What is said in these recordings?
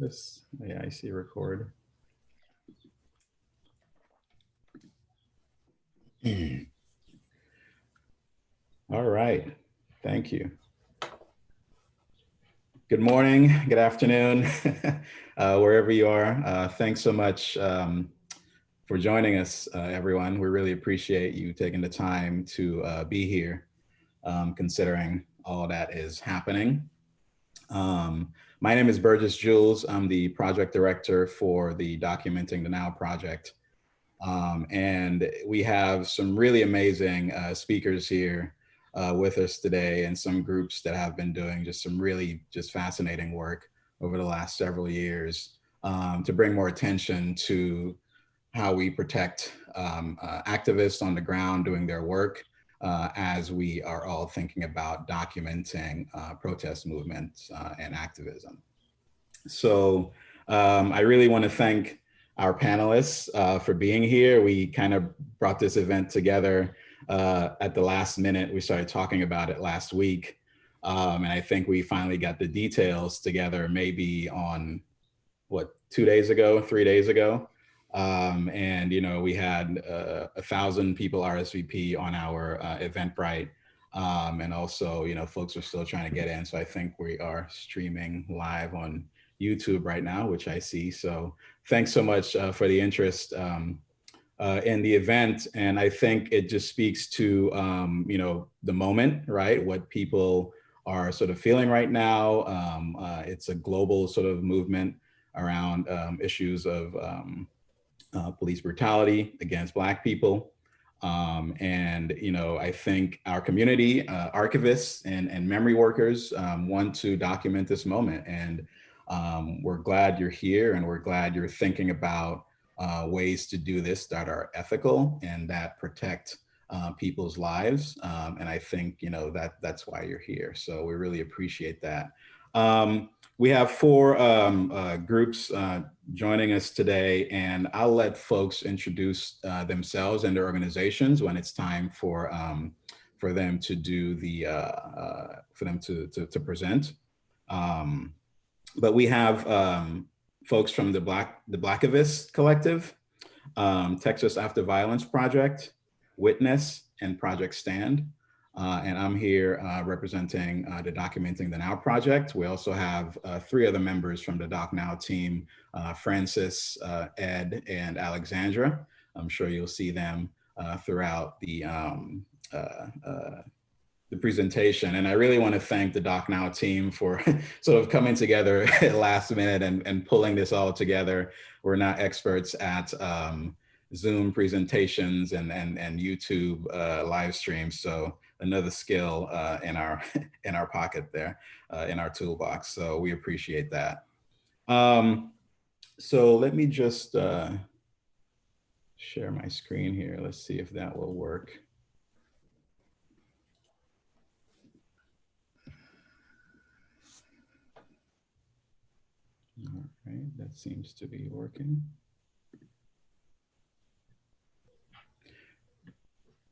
This, yeah, I see record. All right, thank you. Good morning, good afternoon, wherever you are. Thanks so much for joining us, everyone. We really appreciate you taking the time to be here, considering all that is happening. My name is Burgess Jules. I'm the project director for the Documenting the Now project. And we have some really amazing speakers here with us today, and some groups that have been doing just some really fascinating work over the last several years to bring more attention to how we protect activists on the ground doing their work as we are all thinking about documenting protest movements and activism. So I really want to thank our panelists for being here. We kind of brought this event together at the last minute. We started talking about it last week. And I think we finally got the details together maybe on, what, 2 days ago, 3 days ago. And, you know, we had 1,000 people RSVP on our Eventbrite. And also, you know, folks are still trying to get in. So I think we are streaming live on YouTube right now, which I see. So thanks so much for the interest in the event. And I think it just speaks to, you know, the moment, right? What people are sort of feeling right now. It's a global sort of movement around issues of police brutality against Black people. And, you know, I think our community, archivists and memory workers want to document this moment. And we're glad you're here, and we're glad you're thinking about ways to do this that are ethical and that protect people's lives. And I think, you know, that's why you're here. So we really appreciate that. We have 4 groups joining us today, and I'll let folks introduce themselves and their organizations when it's time for them to do the for them to present. But we have folks from the Blackivists Collective, Texas After Violence Project, Witness, and Project Stand. And I'm here representing the Documenting the Now project. We also have 3 other members from the Doc Now team, Francis, Ed, and Alexandra. I'm sure you'll see them throughout the presentation. And I really want to thank the Doc Now team for sort of coming together last minute and pulling this all together. We're not experts at Zoom presentations and YouTube live streams. So another skill in our pocket there, in our toolbox. So we appreciate that. So let me just share my screen here. Let's see if that will work. All right, that seems to be working.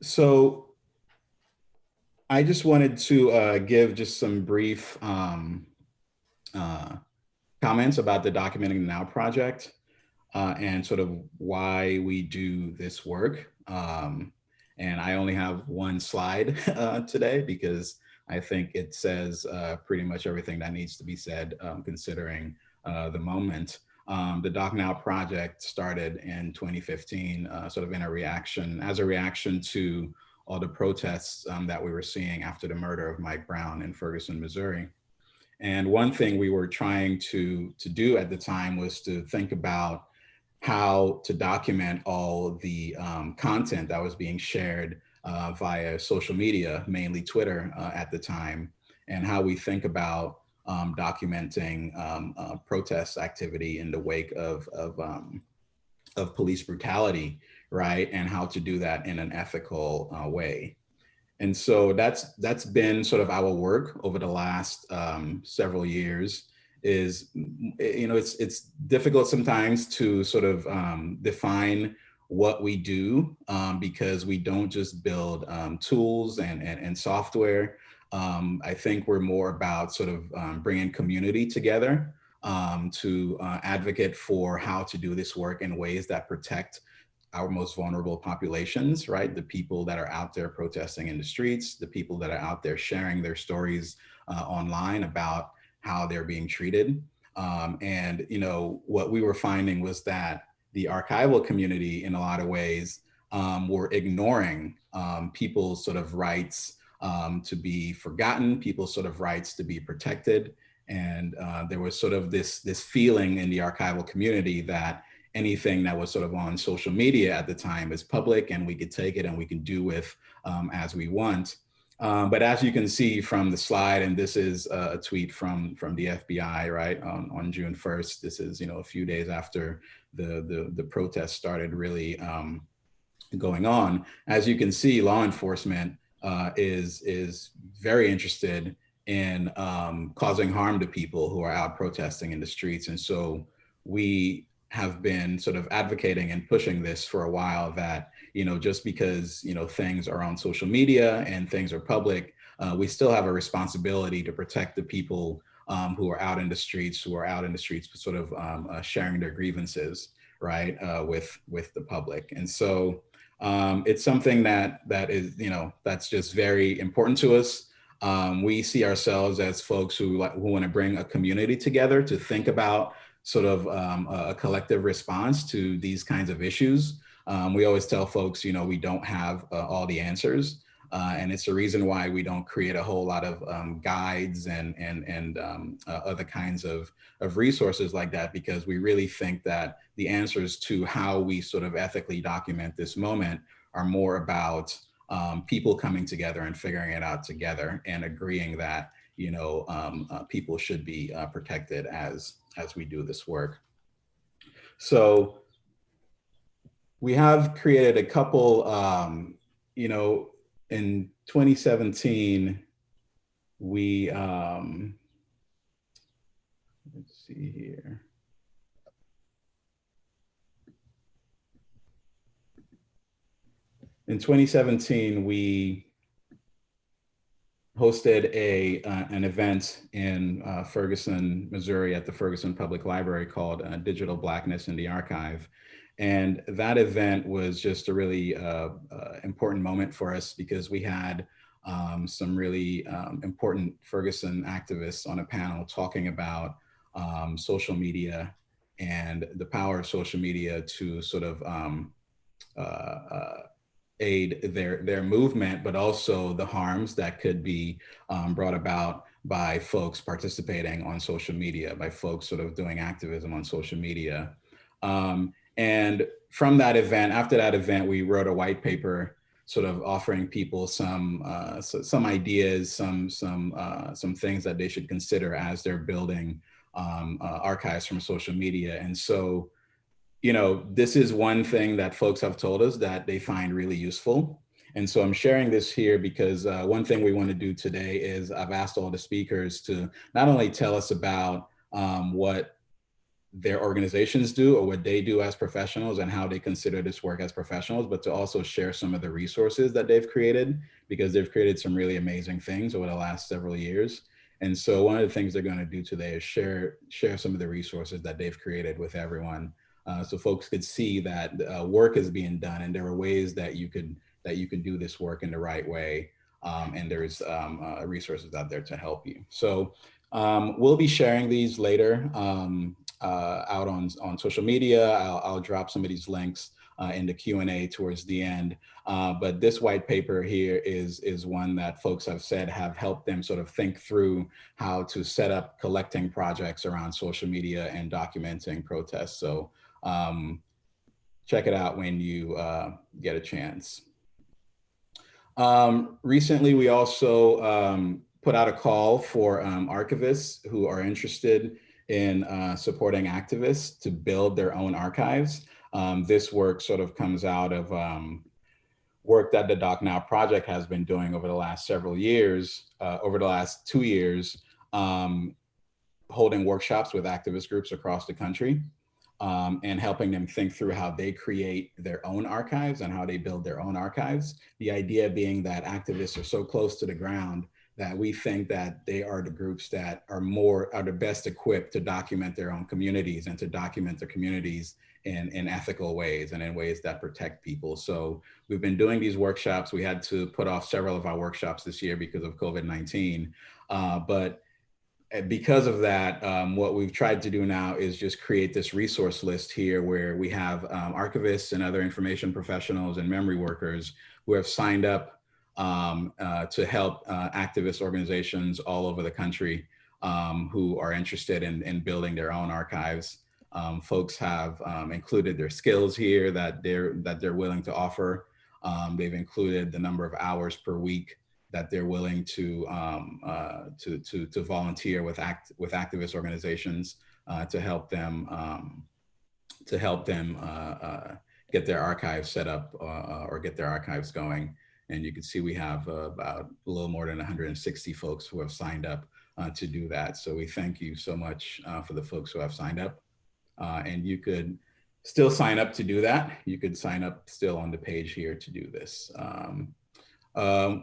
So I just wanted to give just some brief comments about the Documenting the Now project and sort of why we do this work. And I only have one slide today because I think it says pretty much everything that needs to be said considering the moment. The Doc Now project started in 2015, sort of in a reaction to all the protests that we were seeing after the murder of Mike Brown in Ferguson, Missouri. And one thing we were trying to do at the time was to think about how to document all the content that was being shared via social media, mainly Twitter at the time, and how we think about documenting protest activity in the wake of police brutality, right? And how to do that in an ethical way. And so that's been sort of our work over the last several years. Is, you know, it's difficult sometimes to sort of define what we do because we don't just build tools and software. I think we're more about sort of bringing community together to advocate for how to do this work in ways that protect our most vulnerable populations, right? The people that are out there protesting in the streets, the people that are out there sharing their stories online about how they're being treated. And you know, what we were finding was that the archival community, in a lot of ways, were ignoring people's sort of rights to be forgotten, people's sort of rights to be protected. And there was sort of this feeling in the archival community that anything that was sort of on social media at the time is public and we could take it and we can do with as we want. But as you can see from the slide, and this is a tweet from the FBI, right, on June 1st. This is, you know, a few days after the protest started really going on. As you can see, law enforcement is very interested in causing harm to people who are out protesting in the streets. And so we have been sort of advocating and pushing this for a while, that, you know, just because, you know, things are on social media and things are public, we still have a responsibility to protect the people who are out in the streets, sort of sharing their grievances, right, with the public. And so it's something that is, you know, that's just very important to us. We see ourselves as folks who want to bring a community together to think about sort of a collective response to these kinds of issues. We always tell folks, you know, we don't have all the answers. And it's the reason why we don't create a whole lot of guides and other kinds of resources like that, because we really think that the answers to how we sort of ethically document this moment are more about people coming together and figuring it out together and agreeing that, you know, people should be protected as we do this work. So we have created a couple, you know, in 2017, we, let's see here. In 2017, we hosted an event in Ferguson, Missouri, at the Ferguson Public Library called Digital Blackness in the Archive. And that event was just a really important moment for us, because we had some really important Ferguson activists on a panel talking about social media and the power of social media to sort of aid their movement, but also the harms that could be brought about by folks participating on social media, by folks sort of doing activism on social media. And from that event, after that event, we wrote a white paper sort of offering people some ideas, some things that they should consider as they're building archives from social media. And so, you know, this is one thing that folks have told us that they find really useful. And so I'm sharing this here because one thing we want to do today is I've asked all the speakers to not only tell us about what their organizations do or what they do as professionals and how they consider this work as professionals, but to also share some of the resources that they've created, because they've created some really amazing things over the last several years. And so one of the things they're going to do today is share some of the resources that they've created with everyone. So folks could see that work is being done, and there are ways that you could do this work in the right way. And there's resources out there to help you. So we'll be sharing these later out on social media. I'll drop some of these links in the Q&A towards the end. But this white paper here is one that folks have said have helped them sort of think through how to set up collecting projects around social media and documenting protests. So check it out when you get a chance. Recently, we also put out a call for archivists who are interested in supporting activists to build their own archives. This work sort of comes out of work that the Doc Now Project has been doing over the last several years, over the last 2 years, holding workshops with activist groups across the country. And helping them think through how they create their own archives and how they build their own archives. The idea being that activists are so close to the ground that we think that they are the groups that are the best equipped to document their own communities and to document their communities in ethical ways and in ways that protect people. So we've been doing these workshops. We had to put off several of our workshops this year because of COVID-19, but because of that, what we've tried to do now is just create this resource list here where we have archivists and other information professionals and memory workers who have signed up to help activist organizations all over the country who are interested in building their own archives. Folks have included their skills here that they're willing to offer. They've included the number of hours per week that they're willing to volunteer with activist organizations to help them get their archives set up or get their archives going. And you can see we have about a little more than 160 folks who have signed up to do that. So we thank you so much for the folks who have signed up. And you could still sign up to do that. You could sign up still on the page here to do this.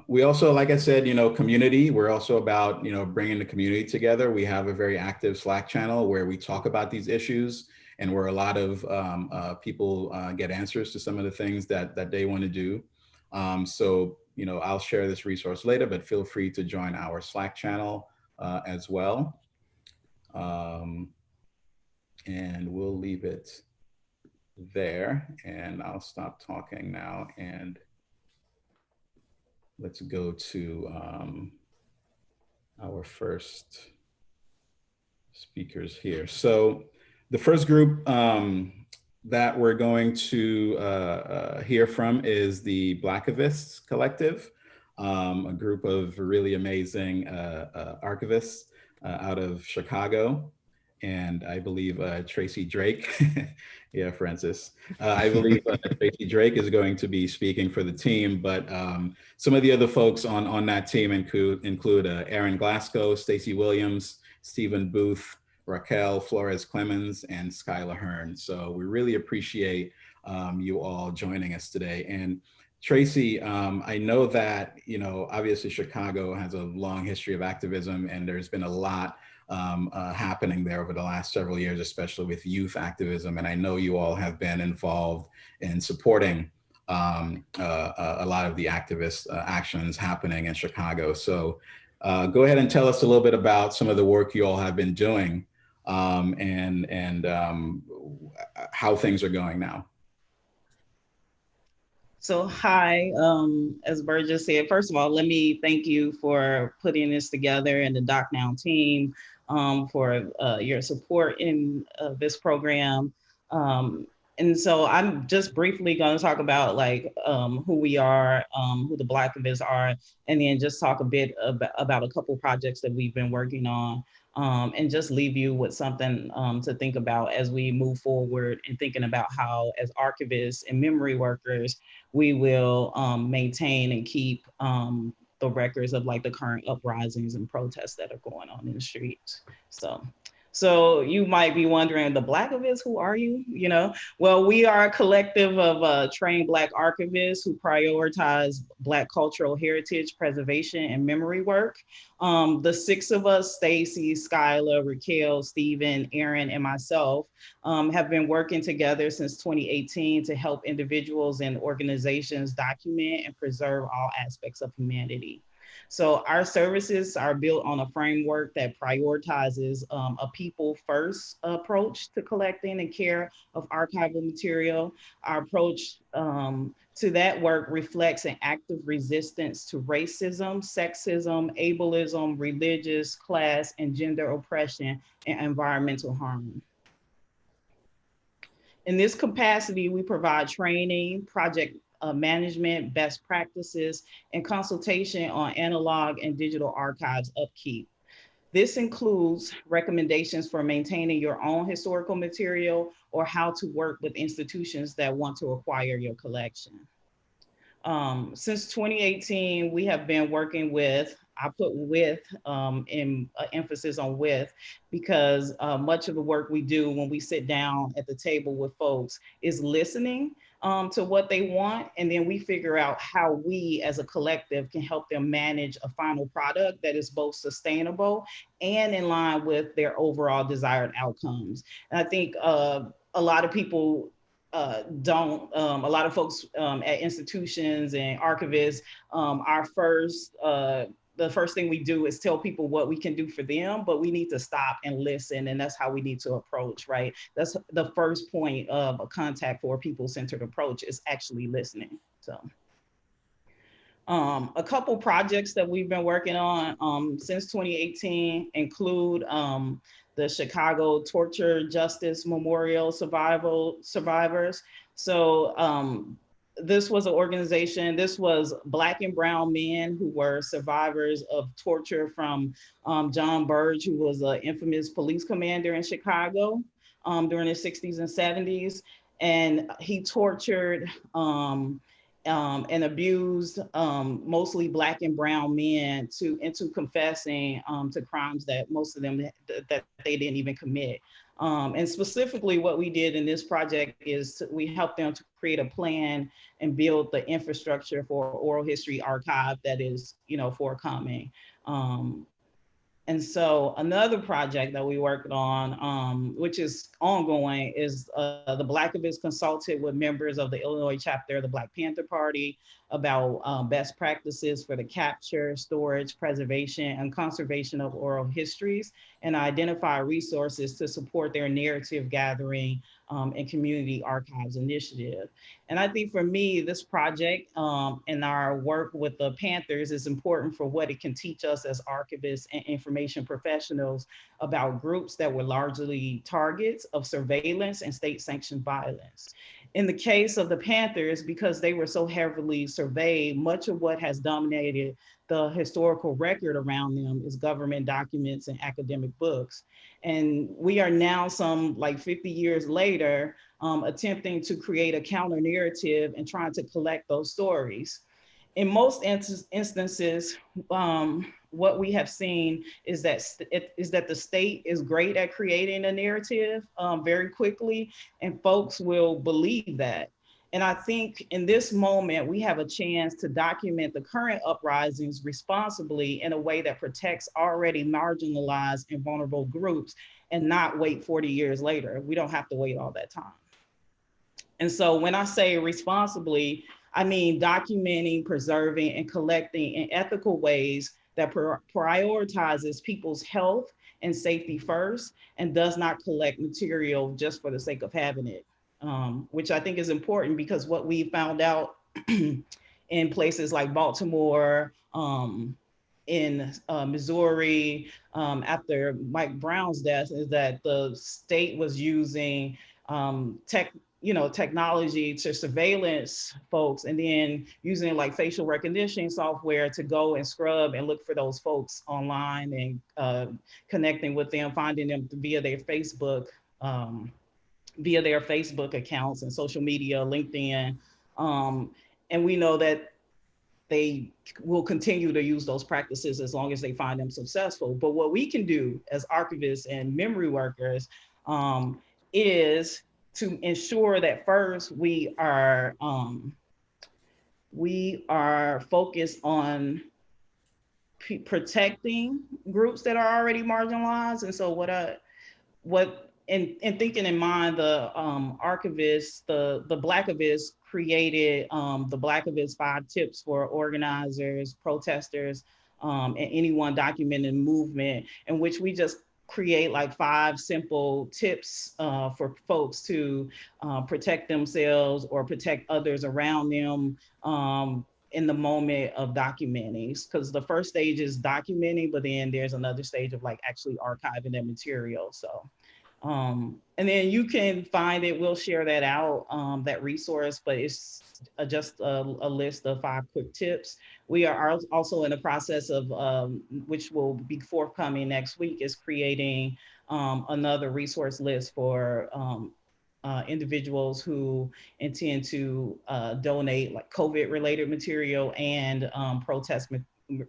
We also, like I said, community, we're also about, bringing the community together. We have a very active Slack channel where we talk about these issues and where a lot of people get answers to some of the things that they want to do. So, I'll share this resource later, but feel free to join our Slack channel as well. And we'll leave it there and I'll stop talking now and let's go to our first speakers here. So the first group that we're going to hear from is the Blackivists Collective, a group of really amazing archivists out of Chicago. And I believe Tracy Drake, yeah, Francis. I believe Tracy Drake is going to be speaking for the team, but some of the other folks on that team include Aaron Glasgow, Stacey Williams, Stephen Booth, Raquel Flores Clemens, and Skylar Hearn. So we really appreciate you all joining us today. And Tracy, I know that, obviously Chicago has a long history of activism and there's been a lot happening there over the last several years, especially with youth activism. And I know you all have been involved in supporting a lot of the activist actions happening in Chicago. So go ahead and tell us a little bit about some of the work you all have been doing and how things are going now. So hi, as Burgess said, first of all, let me thank you for putting this together and the Doc Now team for your support in this program. And so I'm just briefly going to talk about who we are, who the Blackivists are, and then just talk a bit about a couple projects that we've been working on. And just leave you with something to think about as we move forward and thinking about how, as archivists and memory workers, we will maintain and keep the records of the current uprisings and protests that are going on in the streets. So you might be wondering, the Blackivists, who are you? Well, we are a collective of trained Black archivists who prioritize Black cultural heritage preservation and memory work. The six of us, Stacy, Skylar, Raquel, Stephen, Aaron, and myself, have been working together since 2018 to help individuals and organizations document and preserve all aspects of humanity. So our services are built on a framework that prioritizes a people first approach to collecting and care of archival material. Our approach to that work reflects an active resistance to racism, sexism, ableism, religious, class, and gender oppression, and environmental harm. In this capacity, we provide training, project management, best practices, and consultation on analog and digital archives upkeep. This includes recommendations for maintaining your own historical material or how to work with institutions that want to acquire your collection. Since 2018, we have been working with I put with in emphasis on with, because much of the work we do when we sit down at the table with folks is listening to what they want. And then we figure out how we as a collective can help them manage a final product that is both sustainable and in line with their overall desired outcomes. And I think a lot of people don't, a lot of folks at institutions and archivists, our first, the first thing we do is tell people what we can do for them, but we need to stop and listen. And that's how we need to approach, right? That's the first point of a contact for a people-centered approach, is actually listening. So a couple projects that we've been working on since 2018 include the Chicago Torture Justice Memorial Survivors. So this was an organization, this was Black and brown men who were survivors of torture from John Burge, who was an infamous police commander in Chicago during the 60s and 70s. And he tortured and abused mostly Black and brown men into confessing to crimes that most of them that they didn't even commit. And specifically, what we did in this project is we helped them to create a plan and build the infrastructure for oral history archive that is, forthcoming. And so another project that we worked on, which is ongoing, is the Blackivists consulted with members of the Illinois chapter of the Black Panther Party about best practices for the capture, storage, preservation, and conservation of oral histories, and identify resources to support their narrative gathering and community archives initiative. And I think for me, this project and our work with the Panthers is important for what it can teach us as archivists and information professionals about groups that were largely targets of surveillance and state-sanctioned violence. In the case of the Panthers, because they were so heavily surveyed, much of what has dominated the historical record around them is government documents and academic books. And we are now, some like 50 years later, attempting to create a counter narrative and trying to collect those stories. In most instances, what we have seen is that the state is great at creating a narrative very quickly, and folks will believe that. And I think in this moment, we have a chance to document the current uprisings responsibly in a way that protects already marginalized and vulnerable groups, and not wait 40 years later. We don't have to wait all that time. And so when I say responsibly, I mean documenting, preserving, and collecting in ethical ways that prioritizes people's health and safety first, and does not collect material just for the sake of having it, which I think is important, because what we found out in places like Baltimore, in Missouri, after Mike Brown's death, is that the state was using technology to surveillance folks, and then using like facial recognition software to go and scrub and look for those folks online, and connecting with them, finding them via their Facebook accounts and social media, LinkedIn. Um, and we know that they will continue to use those practices as long as they find them successful. But what we can do as archivists and memory workers is to ensure that first we are focused on protecting groups that are already marginalized. And so what in thinking in mind, the archivists, the Blackivists created the Blackivist 5 tips for organizers, protesters, and anyone documenting movement, in which we just create like 5 simple tips for folks to protect themselves or protect others around them in the moment of documenting. Because the first stage is documenting, but then there's another stage of like actually archiving that material. So and then you can find it, we'll share that out, that resource, but it's just a list of 5 quick tips. We are also in the process of, which will be forthcoming next week, is creating another resource list for individuals who intend to donate like COVID related material and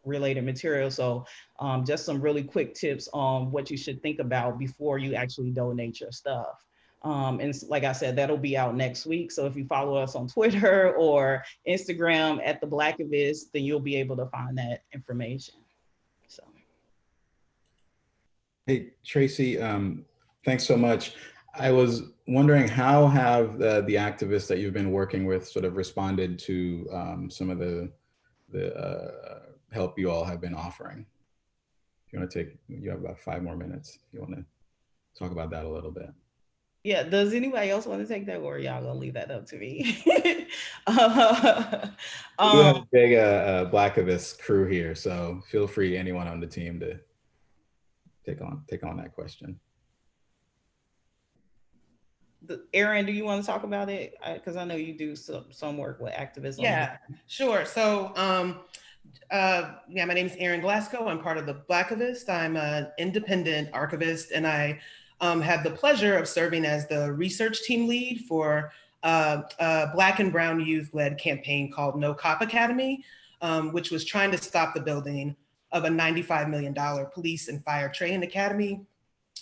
related material. So just some really quick tips on what you should think about before you actually donate your stuff. And like I said, that'll be out next week. So if you follow us on Twitter or Instagram at the Blackivists, then you'll be able to find that information. So. Hey, Tracy, thanks so much. I was wondering, how have the activists that you've been working with sort of responded to some of the help you all have been offering? If you want to take, you have about 5 more minutes. If you want to talk about that a little bit. Yeah, does anybody else want to take that, or y'all gonna leave that up to me? We do have a big Blackivist crew here, so feel free, anyone on the team, to take on that question. Aaron, do you want to talk about it? Because I know you do some work with activism. Yeah, sure. So, yeah, my name is Aaron Glasgow. I'm part of the Blackivist. I'm an independent archivist, and I had the pleasure of serving as the research team lead for a Black and Brown youth-led campaign called No Cop Academy, which was trying to stop the building of a $95 million police and fire training academy,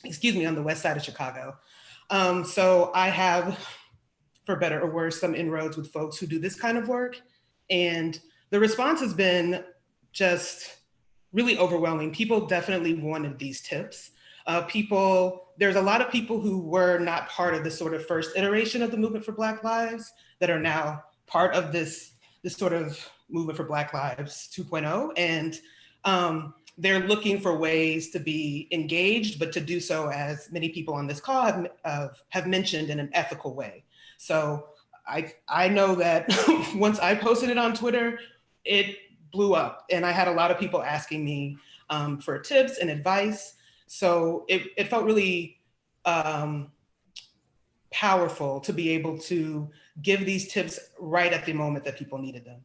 on the west side of Chicago. So I have, for better or worse, some inroads with folks who do this kind of work. And the response has been just really overwhelming. People definitely wanted these tips. There's a lot of people who were not part of the sort of first iteration of the Movement for Black Lives that are now part of this sort of Movement for Black Lives 2.0. And they're looking for ways to be engaged, but to do so, as many people on this call have mentioned, in an ethical way. So I know that once I posted it on Twitter, it blew up, and I had a lot of people asking me for tips and advice. So it felt really powerful to be able to give these tips right at the moment that people needed them.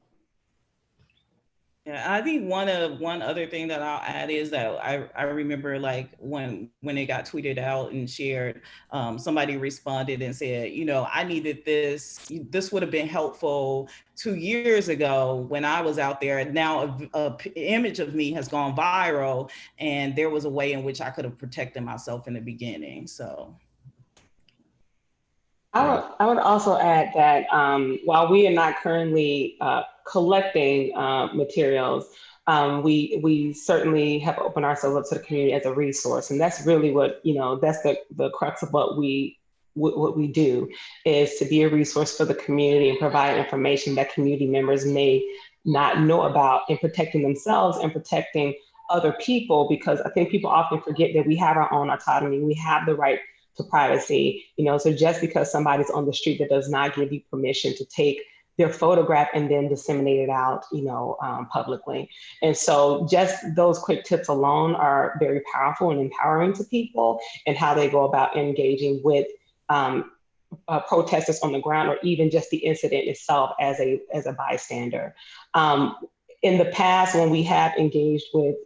Yeah, I think one other thing that I'll add is that I remember, like, when it got tweeted out and shared, somebody responded and said, you know, I needed this. This would have been helpful 2 years ago when I was out there. And now a image of me has gone viral, and there was a way in which I could have protected myself in the beginning. So. I would also add that while we are not currently collecting materials, we certainly have opened ourselves up to the community as a resource, and that's really what, that's the crux of what we do, is to be a resource for the community and provide information that community members may not know about, in protecting themselves and protecting other people, because I think people often forget that we have our own autonomy, we have the right to privacy, so just because somebody's on the street, that does not give you permission to take their photograph and then disseminate it out, publicly. And so just those quick tips alone are very powerful and empowering to people, and how they go about engaging with protesters on the ground, or even just the incident itself as a bystander. In the past, when we have engaged with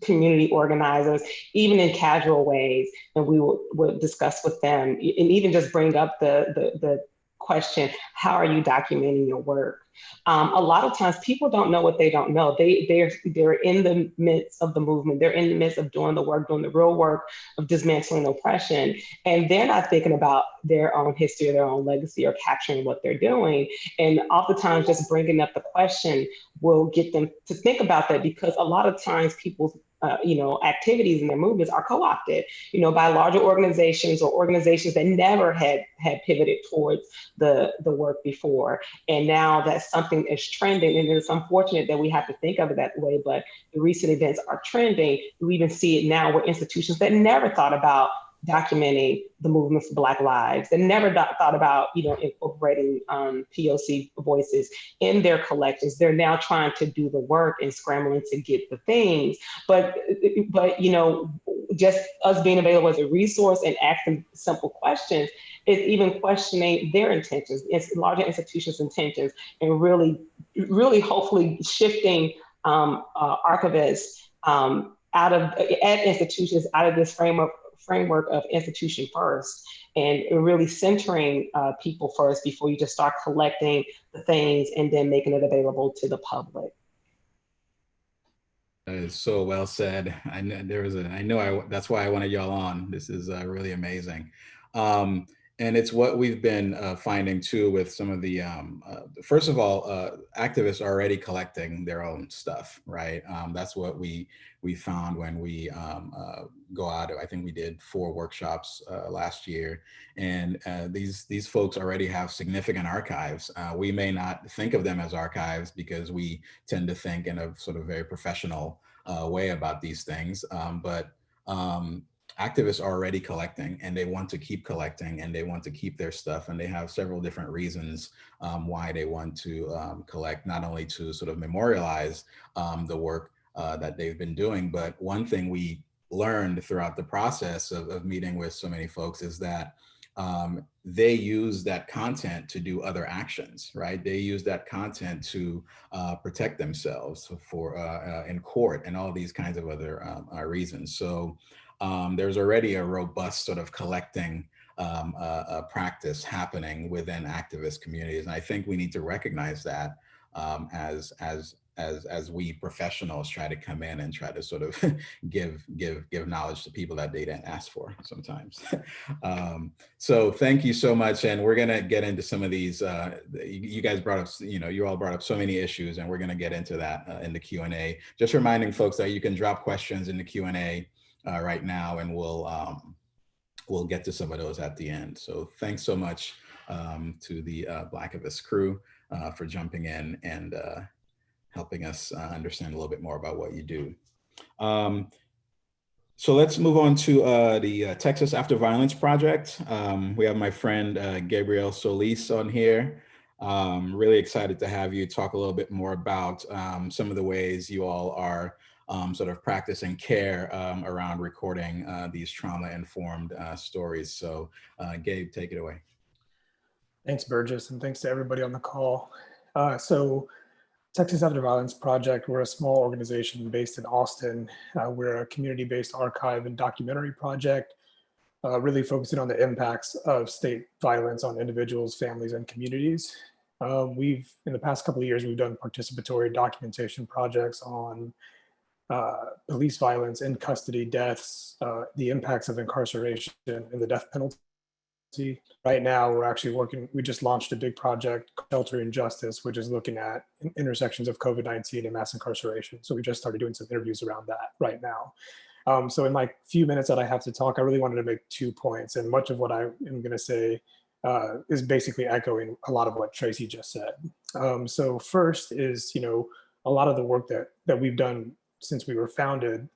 community organizers, even in casual ways, and we would discuss with them, and even just bring up the question, how are you documenting your work? A lot of times people don't know what they don't know. They're in the midst of the movement. They're in the midst of doing the work, doing the real work of dismantling oppression. And they're not thinking about their own history, or their own legacy, or capturing what they're doing. And oftentimes just bringing up the question will get them to think about that, because a lot of times people's activities and their movements are co-opted, by larger organizations, or organizations that never had pivoted towards the work before. And now that something is trending, and it's unfortunate that we have to think of it that way, but the recent events are trending. We even see it now where institutions that never thought about documenting the movement for Black lives, that never thought about, incorporating POC voices in their collections, they're now trying to do the work and scrambling to get the things. But just us being available as a resource and asking simple questions is even questioning their intentions, it's larger institutions' intentions, and really, hopefully shifting archivists at institutions out of this framework of institution first, and really centering people first before you just start collecting the things and then making it available to the public. That is so well said. I know that's why I wanted y'all on. This is really amazing. Um, and it's what we've been finding too with some of the, first of all, activists are already collecting their own stuff, right? That's what we found when we go out. I think we did 4 workshops last year, and these folks already have significant archives. We may not think of them as archives because we tend to think in a sort of very professional way about these things, but activists are already collecting, and they want to keep collecting, and they want to keep their stuff, and they have several different reasons why they want to collect, not only to sort of memorialize the work that they've been doing, but one thing we learned throughout the process of meeting with so many folks is that they use that content to do other actions, right? They use that content to protect themselves for in court and all these kinds of other reasons. So there's already a robust sort of collecting practice happening within activist communities, and I think we need to recognize that as we professionals try to come in and try to sort of give knowledge to people that they didn't ask for sometimes. So thank you so much, and we're gonna get into some of these. You guys brought up, you all brought up so many issues, and we're gonna get into that in the Q&A. Just reminding folks that you can drop questions in the Q&A right now, and we'll get to some of those at the end. So thanks so much to the Blackivists crew for jumping in and helping us understand a little bit more about what you do. So let's move on to the Texas After Violence Project. We have my friend Gabriel Solis on here. Really excited to have you talk a little bit more about some of the ways you all are sort of practicing care around recording these trauma-informed stories. So Gabe, take it away. Thanks, Burgess, and thanks to everybody on the call. So Texas After Violence Project, we're a small organization based in Austin. We're a community-based archive and documentary project, really focusing on the impacts of state violence on individuals, families, and communities. In the past couple of years, we've done participatory documentation projects on police violence, in custody deaths, the impacts of incarceration and the death penalty. Right now, we're actually we just launched a big project, Sheltering Justice, which is looking at intersections of COVID-19 and mass incarceration. So we just started doing some interviews around that right now. So in my few minutes that I have to talk, I really wanted to make 2 points, and much of what I am going to say is basically echoing a lot of what Tracy just said. So first is, a lot of the work that we've done since we were founded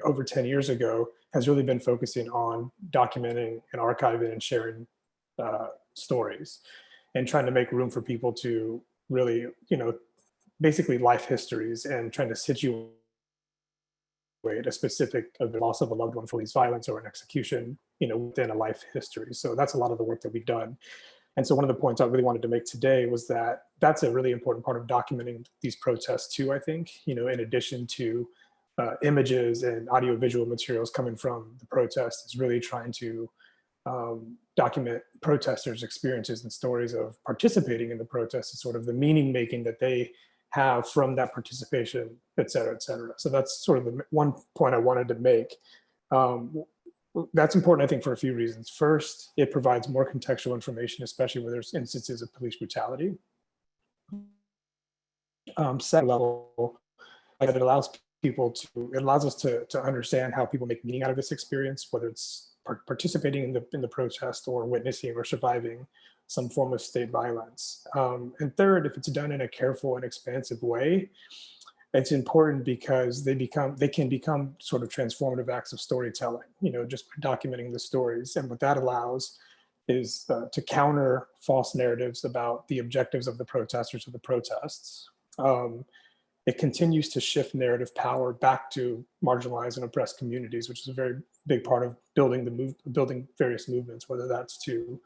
over 10 years ago has really been focusing on documenting and archiving and sharing stories and trying to make room for people to really, basically life histories, and trying to situate a specific loss of a loved one for police violence or an execution, within a life history. So that's a lot of the work that we've done. And so one of the points I really wanted to make today was that that's a really important part of documenting these protests too, I think, in addition to images and audiovisual materials coming from the protest, is really trying to document protesters' experiences and stories of participating in the protest, and sort of the meaning making that they have from that participation, et cetera, et cetera. So that's sort of the one point I wanted to make. That's important, I think, for a few reasons. First, it provides more contextual information, especially where there's instances of police brutality. Second level, it allows us to understand how people make meaning out of this experience, whether it's participating in the protest or witnessing or surviving some form of state violence. And third, if it's done in a careful and expansive way, it's important because they can become sort of transformative acts of storytelling, just documenting the stories. And what that allows is to counter false narratives about the objectives of the protesters or the protests. It continues to shift narrative power back to marginalized and oppressed communities, which is a very big part of building various movements, whether that's to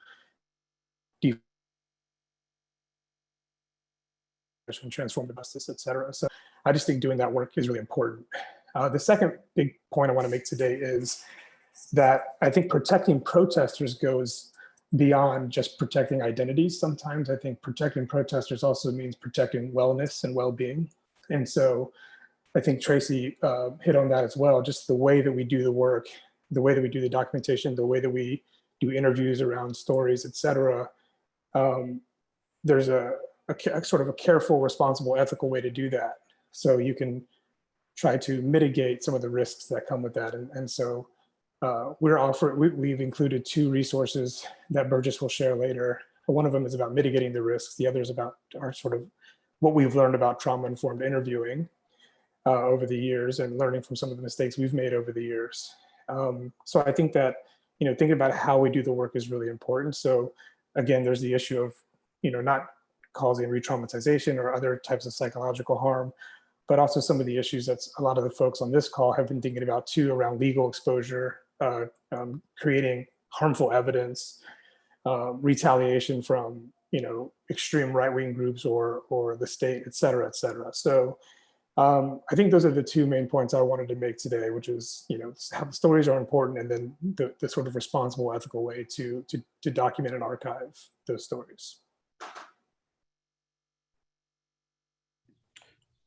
transformative justice, et cetera. So I just think doing that work is really important. The second big point I want to make today is that I think protecting protesters goes beyond just protecting identities. Sometimes I think protecting protesters also means protecting wellness and well-being. And so I think Tracy hit on that as well, just the way that we do the work, the way that we do the documentation, the way that we do interviews around stories, et cetera. There's a sort of a careful, responsible, ethical way to do that. So you can try to mitigate some of the risks that come with that. And so we've included 2 resources that Burgess will share later. One of them is about mitigating the risks. The other is about our sort of what we've learned about trauma-informed interviewing over the years and learning from some of the mistakes we've made over the years. So I think that, thinking about how we do the work is really important. So again, there's the issue of, not causing re-traumatization or other types of psychological harm, but also some of the issues that a lot of the folks on this call have been thinking about too, around legal exposure, creating harmful evidence, retaliation from, extreme right-wing groups or the state, et cetera, et cetera. So I think those are the 2 main points I wanted to make today, which is, how the stories are important, and then the sort of responsible, ethical way to document and archive those stories.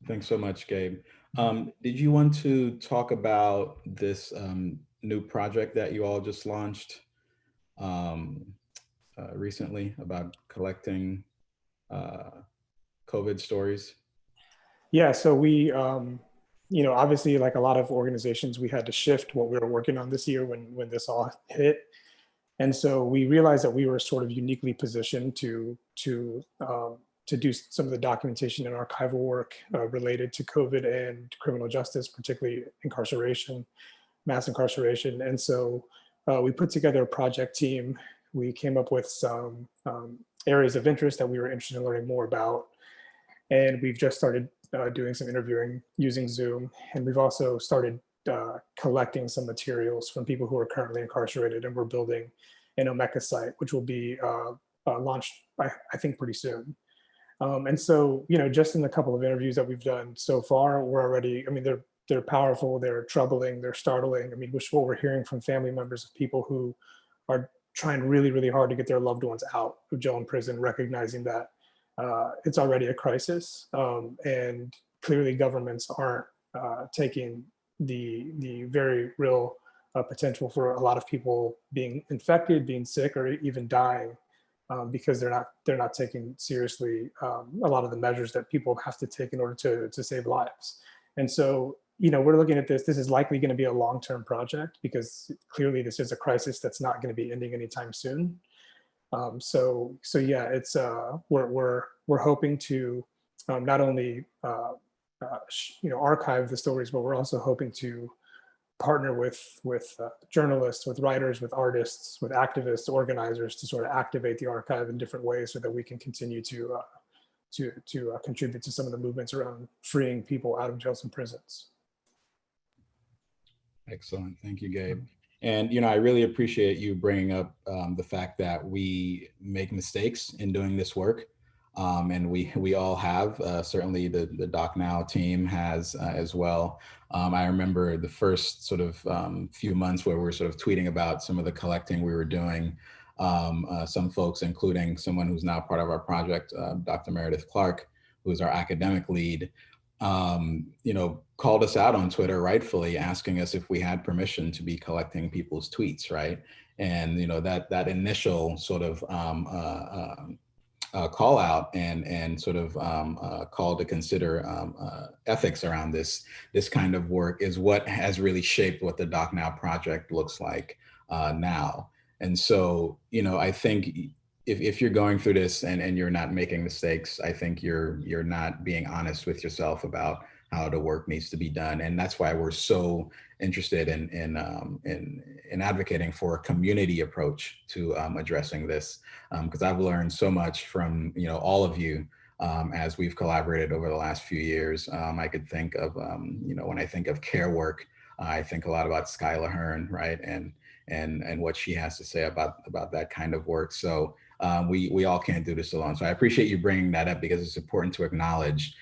Thanks so much, Gabe. Did you want to talk about this new project that you all just launched recently about collecting COVID stories? Yeah, so we, obviously, like a lot of organizations, we had to shift what we were working on this year when this all hit. And so we realized that we were sort of uniquely positioned to do some of the documentation and archival work related to COVID and criminal justice, particularly incarceration, mass incarceration. And so we put together a project team. We came up with some areas of interest that we were interested in learning more about. And we've just started doing some interviewing using Zoom. And we've also started collecting some materials from people who are currently incarcerated. And we're building an Omeka site, which will be launched, I think, pretty soon. And so, just in the couple of interviews that we've done so far, we're already, they're powerful, they're troubling, they're startling. Which is what we're hearing from family members of people who are trying really, really hard to get their loved ones out of jail and prison, recognizing that it's already a crisis. And clearly governments aren't taking the very real potential for a lot of people being infected, being sick, or even dying because they're not taking seriously a lot of the measures that people have to take in order to save lives. And so, we're looking at this is likely going to be a long-term project because clearly this is a crisis that's not going to be ending anytime soon. So yeah, it's we're hoping to not only archive the stories, but we're also hoping to partner with journalists, with writers, with artists, with activists, organizers to sort of activate the archive in different ways so that we can continue to contribute to some of the movements around freeing people out of jails and prisons. Excellent, thank you, Gabe. And I really appreciate you bringing up the fact that we make mistakes in doing this work, and we all have. Certainly, the Doc Now team has as well. I remember the first sort of few months where we were sort of tweeting about some of the collecting we were doing. Some folks, including someone who's now part of our project, Dr. Meredith Clark, who's our academic lead, called us out on Twitter, rightfully asking us if we had permission to be collecting people's tweets, right? And that initial sort of call out and sort of call to consider ethics around this kind of work is what has really shaped what the Doc Now project looks like now. And so, I think if you're going through this and you're not making mistakes, I think you're not being honest with yourself about how the work needs to be done. And that's why we're so interested in advocating for a community approach to addressing this, because I've learned so much from all of you as we've collaborated over the last few years. I could think of when I think of care work, I think a lot about Skylar Hearn, right, and what she has to say about that kind of work. So we all can't do this alone. So I appreciate you bringing that up because it's important to acknowledge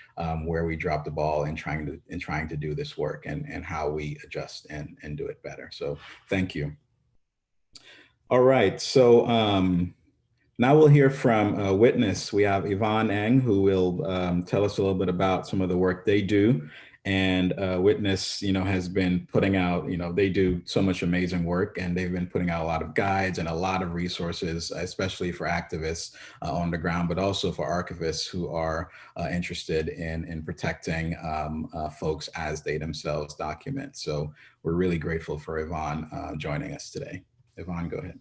where we dropped the ball in trying to do this work and how we adjust and do it better. So thank you. All right, so now we'll hear from a witness. We have Yvonne Eng, who will tell us a little bit about some of the work they do. And Witness, has been putting out, they do so much amazing work, and they've been putting out a lot of guides and a lot of resources, especially for activists on the ground, but also for archivists who are interested in protecting folks as they themselves document. So we're really grateful for Yvonne joining us today. Yvonne, go ahead.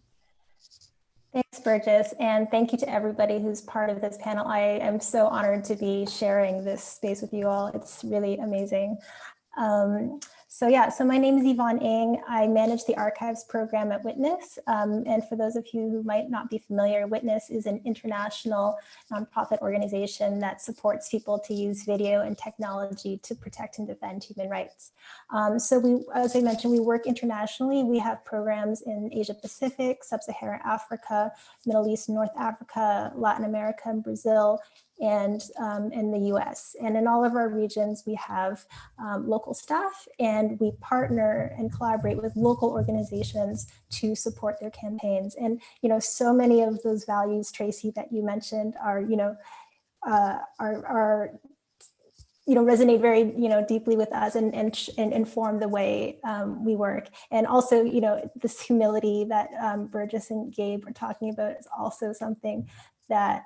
Thanks, Burgess, and thank you to everybody who's part of this panel. I am so honored to be sharing this space with you all. It's really amazing. So my name is Yvonne Ng. I manage the archives program at Witness. And for those of you who might not be familiar, Witness is an international nonprofit organization that supports people to use video and technology to protect and defend human rights. As I mentioned, we work internationally. We have programs in Asia Pacific, Sub-Saharan Africa, Middle East, North Africa, Latin America, and Brazil, and in the US. And in all of our regions, we have local staff, and we partner and collaborate with local organizations to support their campaigns. And, so many of those values, Tracy, that you mentioned are resonate very, deeply with us and inform the way we work. And also, this humility that Burgess and Gabe were talking about is also something that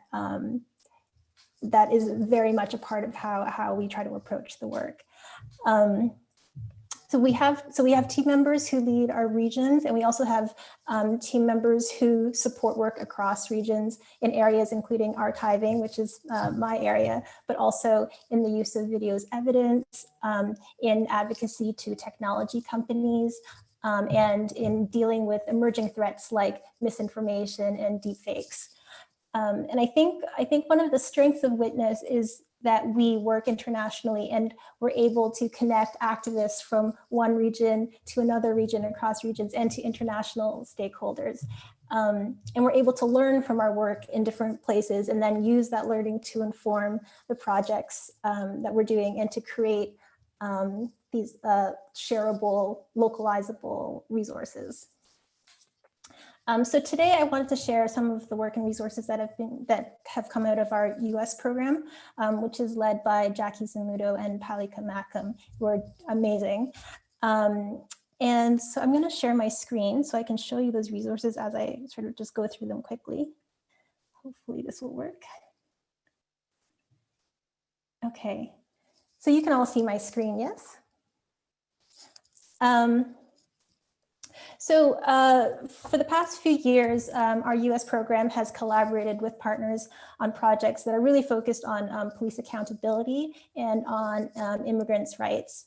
that is very much a part of how we try to approach the work. So we have team members who lead our regions, and we also have team members who support work across regions in areas including archiving, which is my area, but also in the use of video as evidence, in advocacy to technology companies, and in dealing with emerging threats like misinformation and deepfakes. And I think one of the strengths of Witness is that we work internationally, and we're able to connect activists from one region to another region, across regions, and to international stakeholders. And we're able to learn from our work in different places, and then use that learning to inform the projects that we're doing, and to create these shareable, localizable resources. So today I wanted to share some of the work and resources that have come out of our US program, which is led by Jackie Zamudo and Palika Makam, who are amazing. And so I'm going to share my screen so I can show you those resources as I sort of just go through them quickly. Hopefully this will work. Okay, so you can all see my screen, yes? For the past few years, our US program has collaborated with partners on projects that are really focused on police accountability and on immigrants' rights.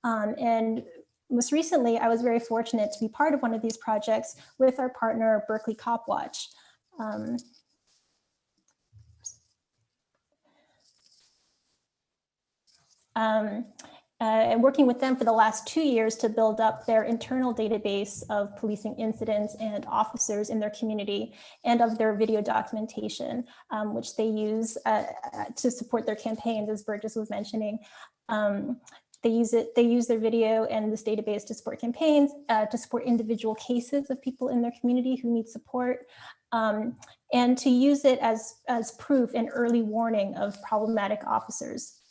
And most recently, I was very fortunate to be part of one of these projects with our partner, Berkeley Cop Watch. And working with them for the last 2 years to build up their internal database of policing incidents and officers in their community, and of their video documentation, which they use to support their campaigns, as Burgess was mentioning. They use their video and this database to support campaigns, to support individual cases of people in their community who need support, and to use it as proof and early warning of problematic officers.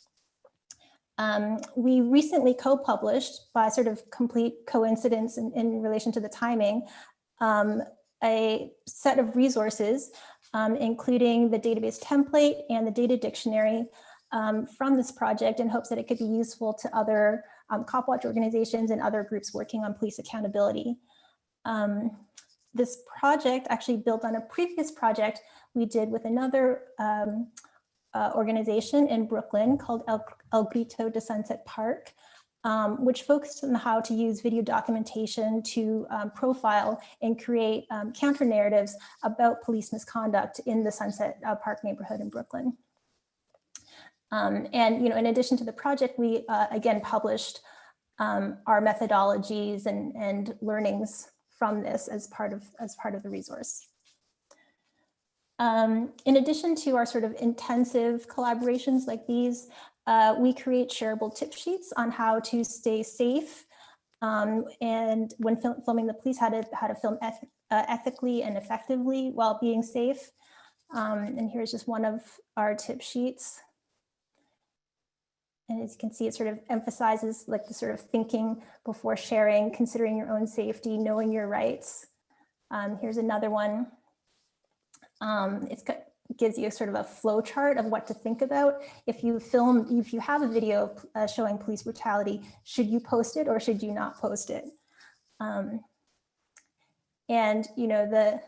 We recently co-published, by sort of complete coincidence in relation to the timing, a set of resources, including the database template and the data dictionary from this project, in hopes that it could be useful to other Cop Watch organizations and other groups working on police accountability. This project actually built on a previous project we did with another organization in Brooklyn called El Grito de Sunset Park, which focused on how to use video documentation to profile and create counter narratives about police misconduct in the Sunset Park neighborhood in Brooklyn. And in addition to the project, we again published our methodologies and learnings from this as part of the resource. In addition to our sort of intensive collaborations like these, we create shareable tip sheets on how to stay safe, and when filming the police, how to film ethically and effectively while being safe. And here's just one of our tip sheets. And as you can see, it sort of emphasizes like the sort of thinking before sharing, considering your own safety, knowing your rights. Here's another one. It gives you a sort of a flow chart of what to think about. If you have a video showing police brutality, should you post it or should you not post it? And you know, the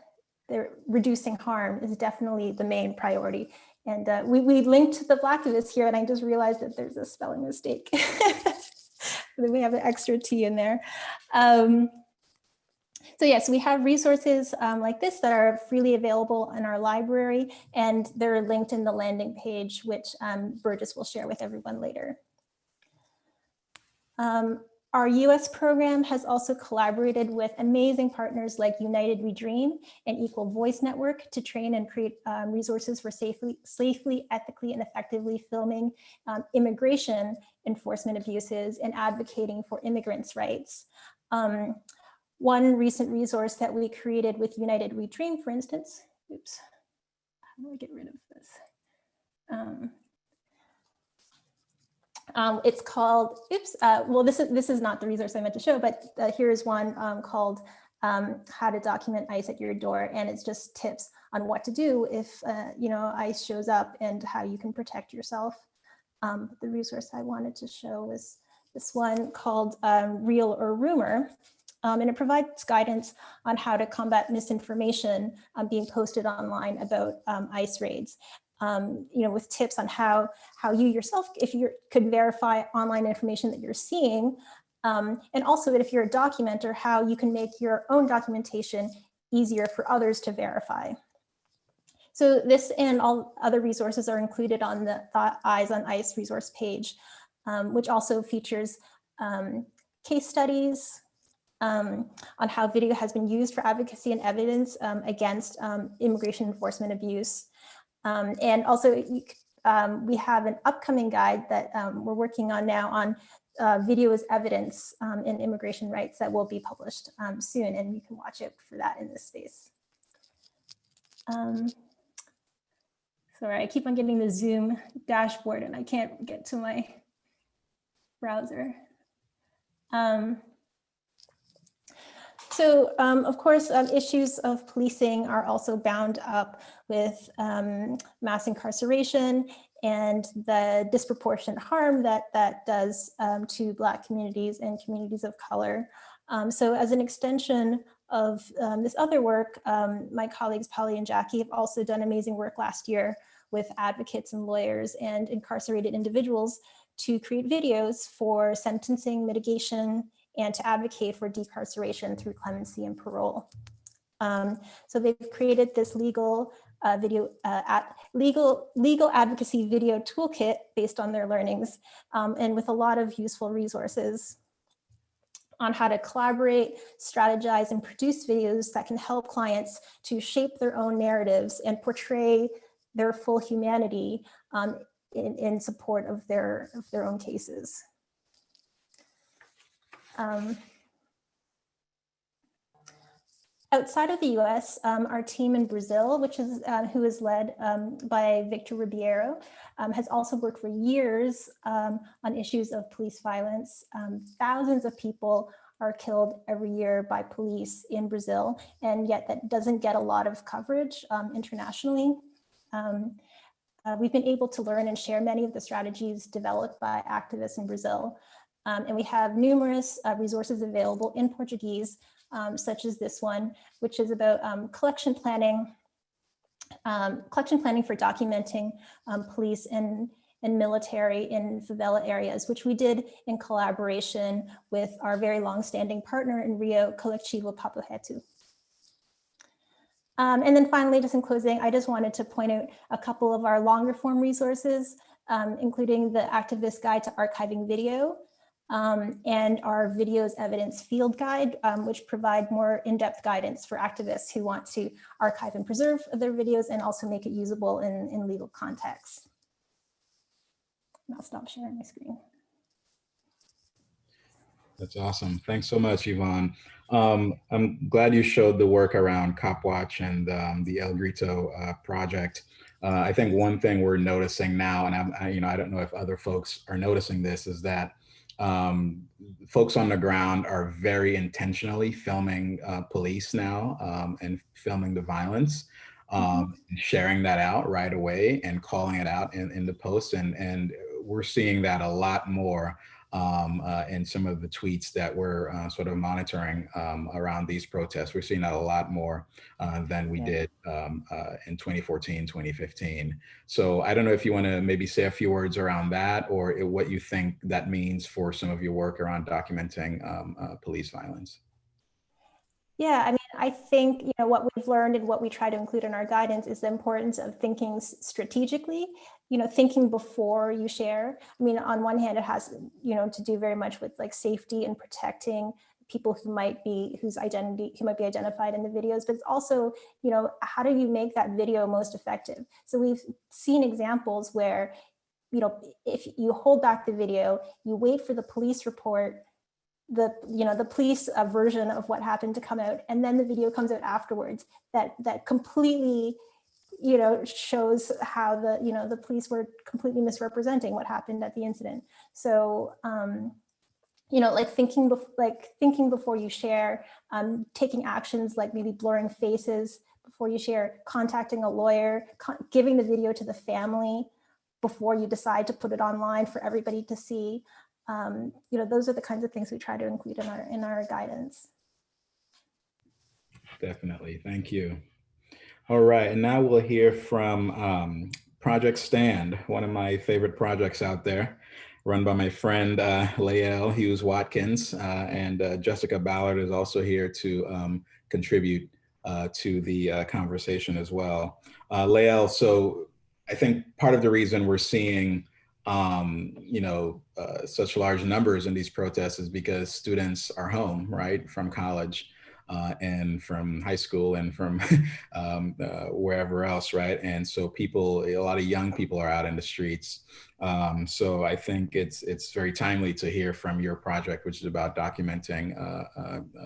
reducing harm is definitely the main priority. And we linked the Blackivists here, and I just realized that there's a spelling mistake. We have an extra T in there. So yes, we have resources like this that are freely available in our library, and they're linked in the landing page, which Burgess will share with everyone later. Our US program has also collaborated with amazing partners like United We Dream and Equal Voice Network to train and create resources for safely, ethically, and effectively filming immigration enforcement abuses and advocating for immigrants' rights. One recent resource that we created with United We Dream, for instance, oops, how do I get rid of this? It's called, oops, well, this is not the resource I meant to show, but here's one called How to Document ICE at Your Door. And it's just tips on what to do if, you know, ICE shows up and how you can protect yourself. The resource I wanted to show was this one called Real or Rumor. And it provides guidance on how to combat misinformation being posted online about ICE raids. You know, with tips on how you yourself, if you could verify online information that you're seeing, and also that if you're a documenter, how you can make your own documentation easier for others to verify. So this and all other resources are included on the Eyes on ICE resource page, which also features case studies on how video has been used for advocacy and evidence against immigration enforcement abuse. And also we have an upcoming guide that we're working on now on video as evidence in immigration rights that will be published soon, and you can watch it for that in this space. Sorry, I keep on getting the Zoom dashboard and I can't get to my browser. So, of course, issues of policing are also bound up with mass incarceration and the disproportionate harm that does to Black communities and communities of color. So as an extension of this other work, my colleagues Polly and Jackie have also done amazing work last year with advocates and lawyers and incarcerated individuals to create videos for sentencing mitigation and to advocate for decarceration through clemency and parole. So they've created this legal advocacy video toolkit based on their learnings, and with a lot of useful resources on how to collaborate, strategize, and produce videos that can help clients to shape their own narratives and portray their full humanity in support of their own cases. Outside of the US, our team in Brazil, who is led by Victor Ribeiro, has also worked for years on issues of police violence. Thousands of people are killed every year by police in Brazil, and yet that doesn't get a lot of coverage internationally. We've been able to learn and share many of the strategies developed by activists in Brazil. And we have numerous resources available in Portuguese, such as this one, which is about collection planning for documenting police and military in favela areas, which we did in collaboration with our very long-standing partner in Rio, Coletivo Papo Reto. And then finally, just in closing, I just wanted to point out a couple of our longer form resources, including the Activist Guide to Archiving Video, and our Videos Evidence Field Guide, which provide more in-depth guidance for activists who want to archive and preserve their videos and also make it usable in legal contexts. And I'll stop sharing my screen. That's awesome. Thanks so much, Yvonne. I'm glad you showed the work around Copwatch and the El Grito project. I think one thing we're noticing now, and I don't know if other folks are noticing this, is that folks on the ground are very intentionally filming police now and filming the violence, and sharing that out right away and calling it out in the post. And we're seeing that a lot more in some of the tweets that we're sort of monitoring around these protests. We're seeing that a lot more than we did in 2014, 2015. So I don't know if you want to maybe say a few words around that, or what you think that means for some of your work around documenting police violence. Yeah, I mean, I think, you know, what we've learned and what we try to include in our guidance is the importance of thinking strategically, you know, thinking before you share. I mean, on one hand, it has, you know, to do very much with like safety and protecting people who might be, whose identity, who might be identified in the videos, but it's also, you know, how do you make that video most effective? So we've seen examples where, you know, if you hold back the video, you wait for the police report, the police version of what happened to come out, and then the video comes out afterwards that completely, you know, shows how the police were completely misrepresenting what happened at the incident. So you know, like thinking before you share, taking actions like maybe blurring faces before you share, contacting a lawyer, giving the video to the family before you decide to put it online for everybody to see. You know, those are the kinds of things we try to include in our guidance. Definitely, thank you. All right, and now we'll hear from Project Stand, one of my favorite projects out there, run by my friend Lael Hughes Watkins, and Jessica Ballard is also here to contribute to the conversation as well. Lael, so I think part of the reason we're seeing you know, such large numbers in these protests is because students are home, right, from college. And from high school and from wherever else, right? And so a lot of young people are out in the streets. So I think it's very timely to hear from your project, which is about documenting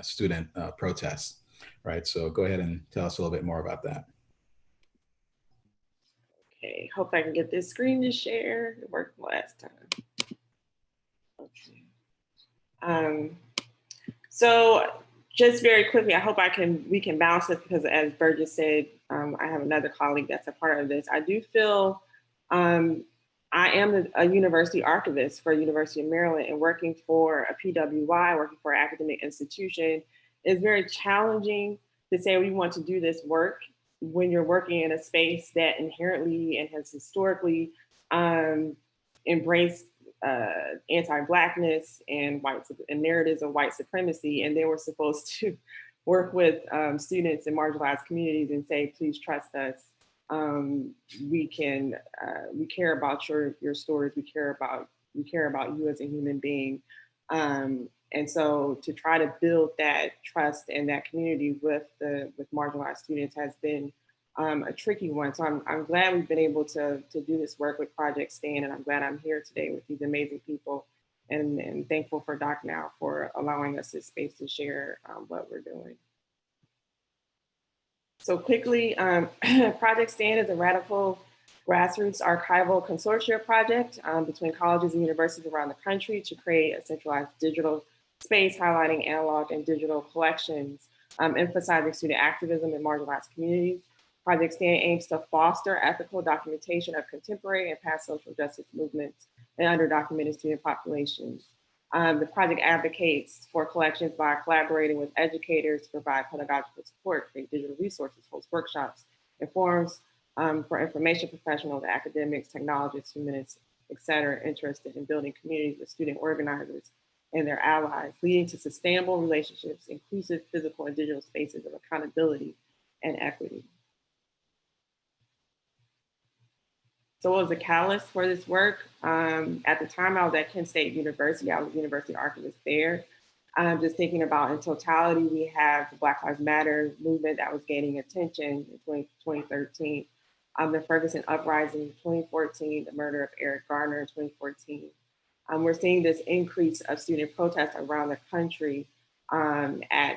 student protests, right? So go ahead and tell us a little bit more about that. Okay, hope I can get this screen to share. It worked last time. Okay. So just very quickly, I hope we can bounce this because as Burgess said, I have another colleague that's a part of this. I do feel I am a university archivist for University of Maryland, and working for a PWI, working for an academic institution, is very challenging to say we want to do this work when you're working in a space that inherently and has historically embraced anti-Blackness and narratives of white supremacy. And they were supposed to work with students in marginalized communities and say, please trust us. We care about your stories. We care about you as a human being. And so to try to build that trust and that community with marginalized students has been a tricky one. So I'm glad we've been able to do this work with Project Stand, and I'm glad I'm here today with these amazing people, and thankful for Doc Now for allowing us this space to share what we're doing. So quickly, Project Stand is a radical grassroots archival consortia project between colleges and universities around the country to create a centralized digital space highlighting analog and digital collections, emphasizing student activism in marginalized communities. Project Stand aims to foster ethical documentation of contemporary and past social justice movements and underdocumented student populations. The project advocates for collections by collaborating with educators to provide pedagogical support, create digital resources, host workshops, and forums for information professionals, academics, technologists, humanists, et cetera, interested in building communities with student organizers and their allies, leading to sustainable relationships, inclusive physical and digital spaces of accountability and equity. So what was the catalyst for this work? At the time I was at Kent State University, I was a university archivist there. Just thinking about in totality, we have the Black Lives Matter movement that was gaining attention in 2013, the Ferguson Uprising in 2014, the murder of Eric Garner in 2014, We're seeing this increase of student protests around the country at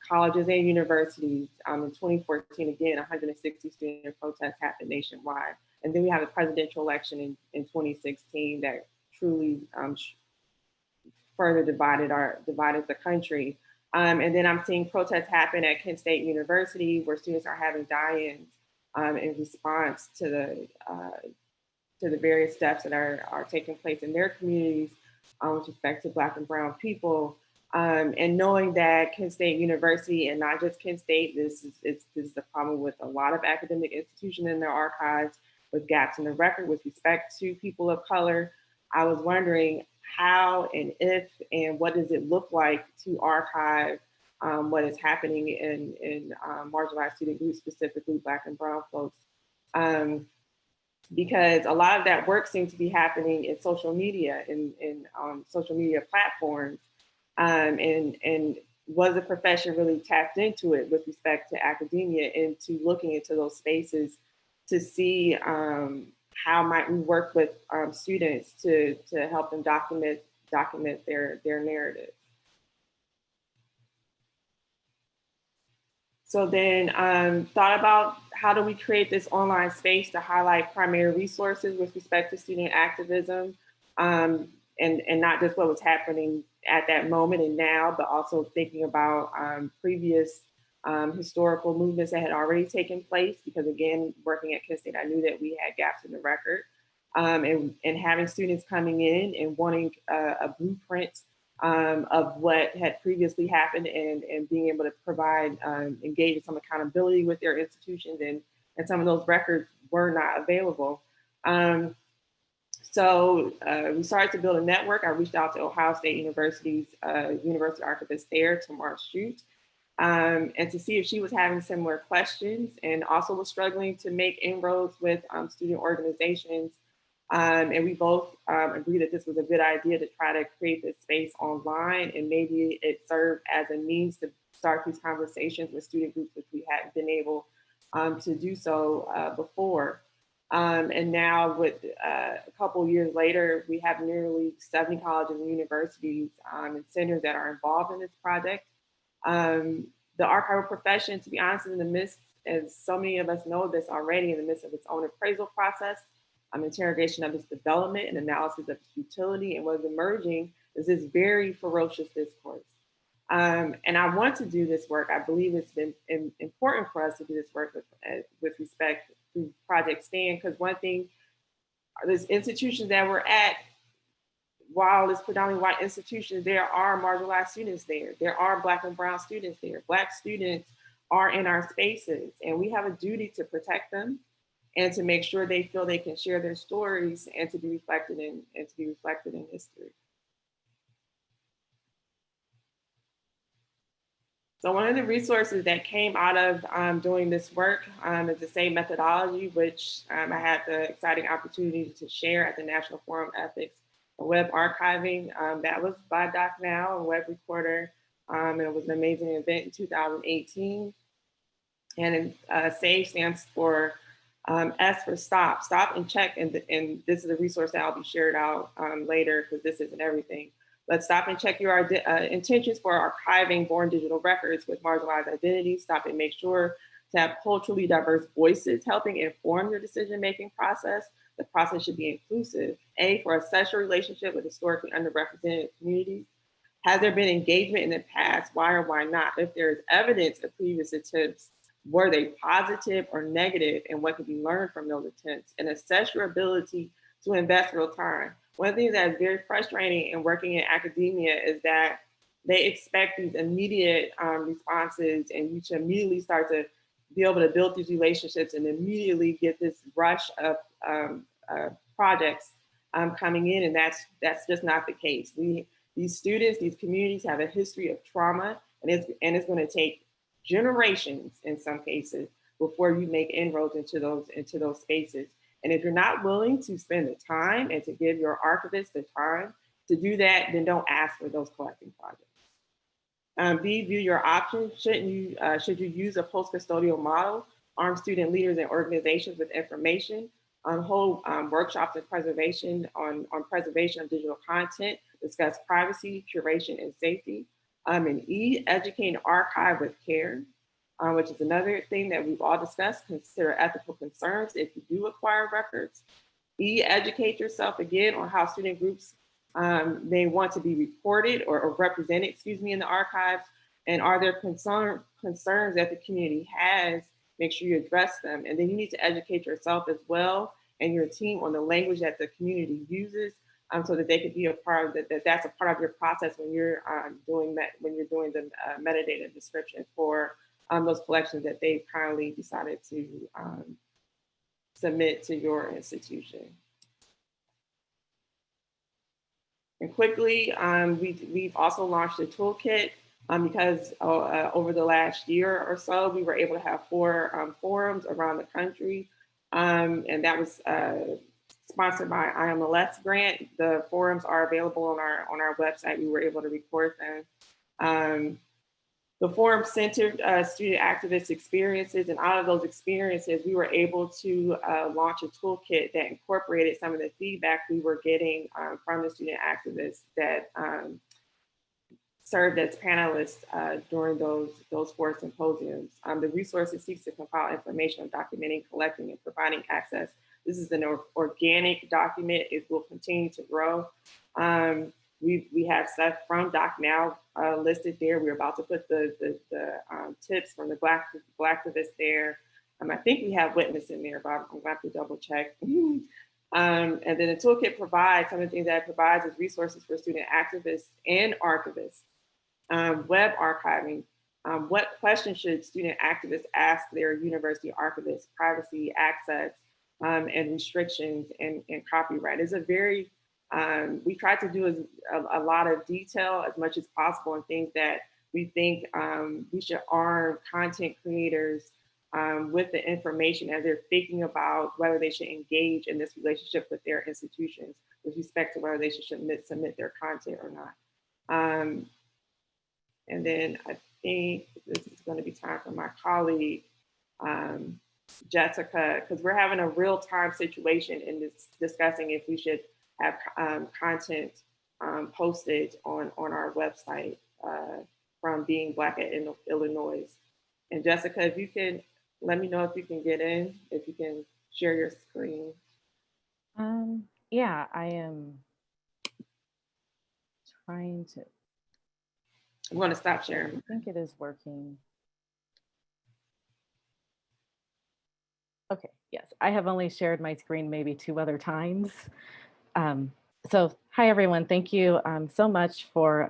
colleges and universities. In 2014, again, 160 student protests happened nationwide. And then we have a presidential election in 2016 that truly further divided the country. And then I'm seeing protests happen at Kent State University where students are having die-ins in response to the various steps that are taking place in their communities with respect to Black and Brown people. And knowing that Kent State University, and not just Kent State, this is a problem with a lot of academic institutions in their archives, with gaps in the record with respect to people of color. I was wondering how and if and what does it look like to archive what is happening in marginalized student groups, specifically Black and Brown folks. Because a lot of that work seems to be happening in social media, in social media platforms. And was the profession really tapped into it with respect to academia and to looking into those spaces to see how might we work with students to help them document their narrative. So then thought about how do we create this online space to highlight primary resources with respect to student activism, and not just what was happening at that moment and now, but also thinking about previous historical movements that had already taken place, because again, working at Kent State, I knew that we had gaps in the record, and having students coming in and wanting a blueprint of what had previously happened and being able to provide, engage in some accountability with their institutions, and some of those records were not available. So we started to build a network. I reached out to Ohio State University's university archivist there, Tamar Shute, and to see if she was having similar questions and also was struggling to make inroads with student organizations. And we both agreed that this was a good idea to try to create this space online, and maybe it served as a means to start these conversations with student groups, which we hadn't been able to do so before. And now with a couple of years later, we have nearly 70 colleges and universities and centers that are involved in this project. The archival profession, to be honest, is in the midst, as so many of us know this already, in the midst of its own appraisal process, interrogation of its development and analysis of its utility. And what's emerging is this very ferocious discourse. And I want to do this work. I believe it's been important for us to do this work with respect to Project Stand, because one thing, these institutions that we're at, while it's predominantly white institutions, there are marginalized students there. There are Black and Brown students there. Black students are in our spaces, and we have a duty to protect them and to make sure they feel they can share their stories and to be reflected in history. So one of the resources that came out of doing this work is the same methodology, which I had the exciting opportunity to share at the National Forum Ethics and Web Archiving. That was by DocNow, a web recorder, and it was an amazing event in 2018. And SAVE stands for S for stop and check, and this is a resource that I'll be shared out later, because this isn't everything. But stop and check your intentions for archiving born digital records with marginalized identities. Stop and make sure to have culturally diverse voices helping inform your decision-making process. The process should be inclusive. A, for assess your relationship with historically underrepresented communities. Has there been engagement in the past? Why or why not? If there is evidence of previous attempts, were they positive or negative, and what can be learned from those attempts? And assess your ability to invest real time. One of the things that is very frustrating in working in academia is that they expect these immediate responses, and you should immediately start to be able to build these relationships and immediately get this rush of projects coming in, and that's just not the case. These students, these communities have a history of trauma, and it's going to take generations in some cases before you make inroads into those spaces. And if you're not willing to spend the time and to give your archivist the time to do that, then don't ask for those collecting projects. B, view your options. Should you use a post-custodial model? Arm student leaders and organizations with information. hold workshops and preservation on preservation of digital content, discuss privacy, curation, and safety. And E, educate and archive with care, which is another thing that we've all discussed. Consider ethical concerns if you do acquire records. E, educate yourself again on how student groups may want to be reported or represented, in the archives. And are there concerns that the community has? Make sure you address them. And then you need to educate yourself as well and your team on the language that the community uses, so that they could be a part of that's a part of your process when you're doing the metadata description for those collections that they've kindly decided to submit to your institution. And quickly, we've also launched a toolkit because over the last year or so, we were able to have 4 forums around the country. And that was sponsored by IMLS grant. The forums are available on our website. We were able to record them. The forum centered student activist experiences, and out of those experiences, we were able to launch a toolkit that incorporated some of the feedback we were getting from the student activists that served as panelists during those 4 symposiums. The resources seeks to compile information on documenting, collecting, and providing access. This is an organic document. It will continue to grow. We have stuff from DocNow listed there. We're about to put the tips from the Blackivists there. I think we have witness in there, but I'm going to have to double check. And then the toolkit provides, some of the things that it provides is resources for student activists and archivists, web archiving. What questions should student activists ask their university archivists? Privacy, access, and restrictions and copyright. It's a very, we try to do a lot of detail as much as possible and things that we think we should arm content creators with the information as they're thinking about whether they should engage in this relationship with their institutions with respect to whether they should submit their content or not. And then I think this is going to be time for my colleague, Jessica, because we're having a real-time situation in this discussing if we should have content posted on our website from Being Black at Illinois. And Jessica, if you can, let me know if you can get in, if you can share your screen. Yeah, I am trying to. I'm going to stop sharing. I think it is working. Okay, yes, I have only shared my screen maybe 2 other times. So hi everyone, thank you so much for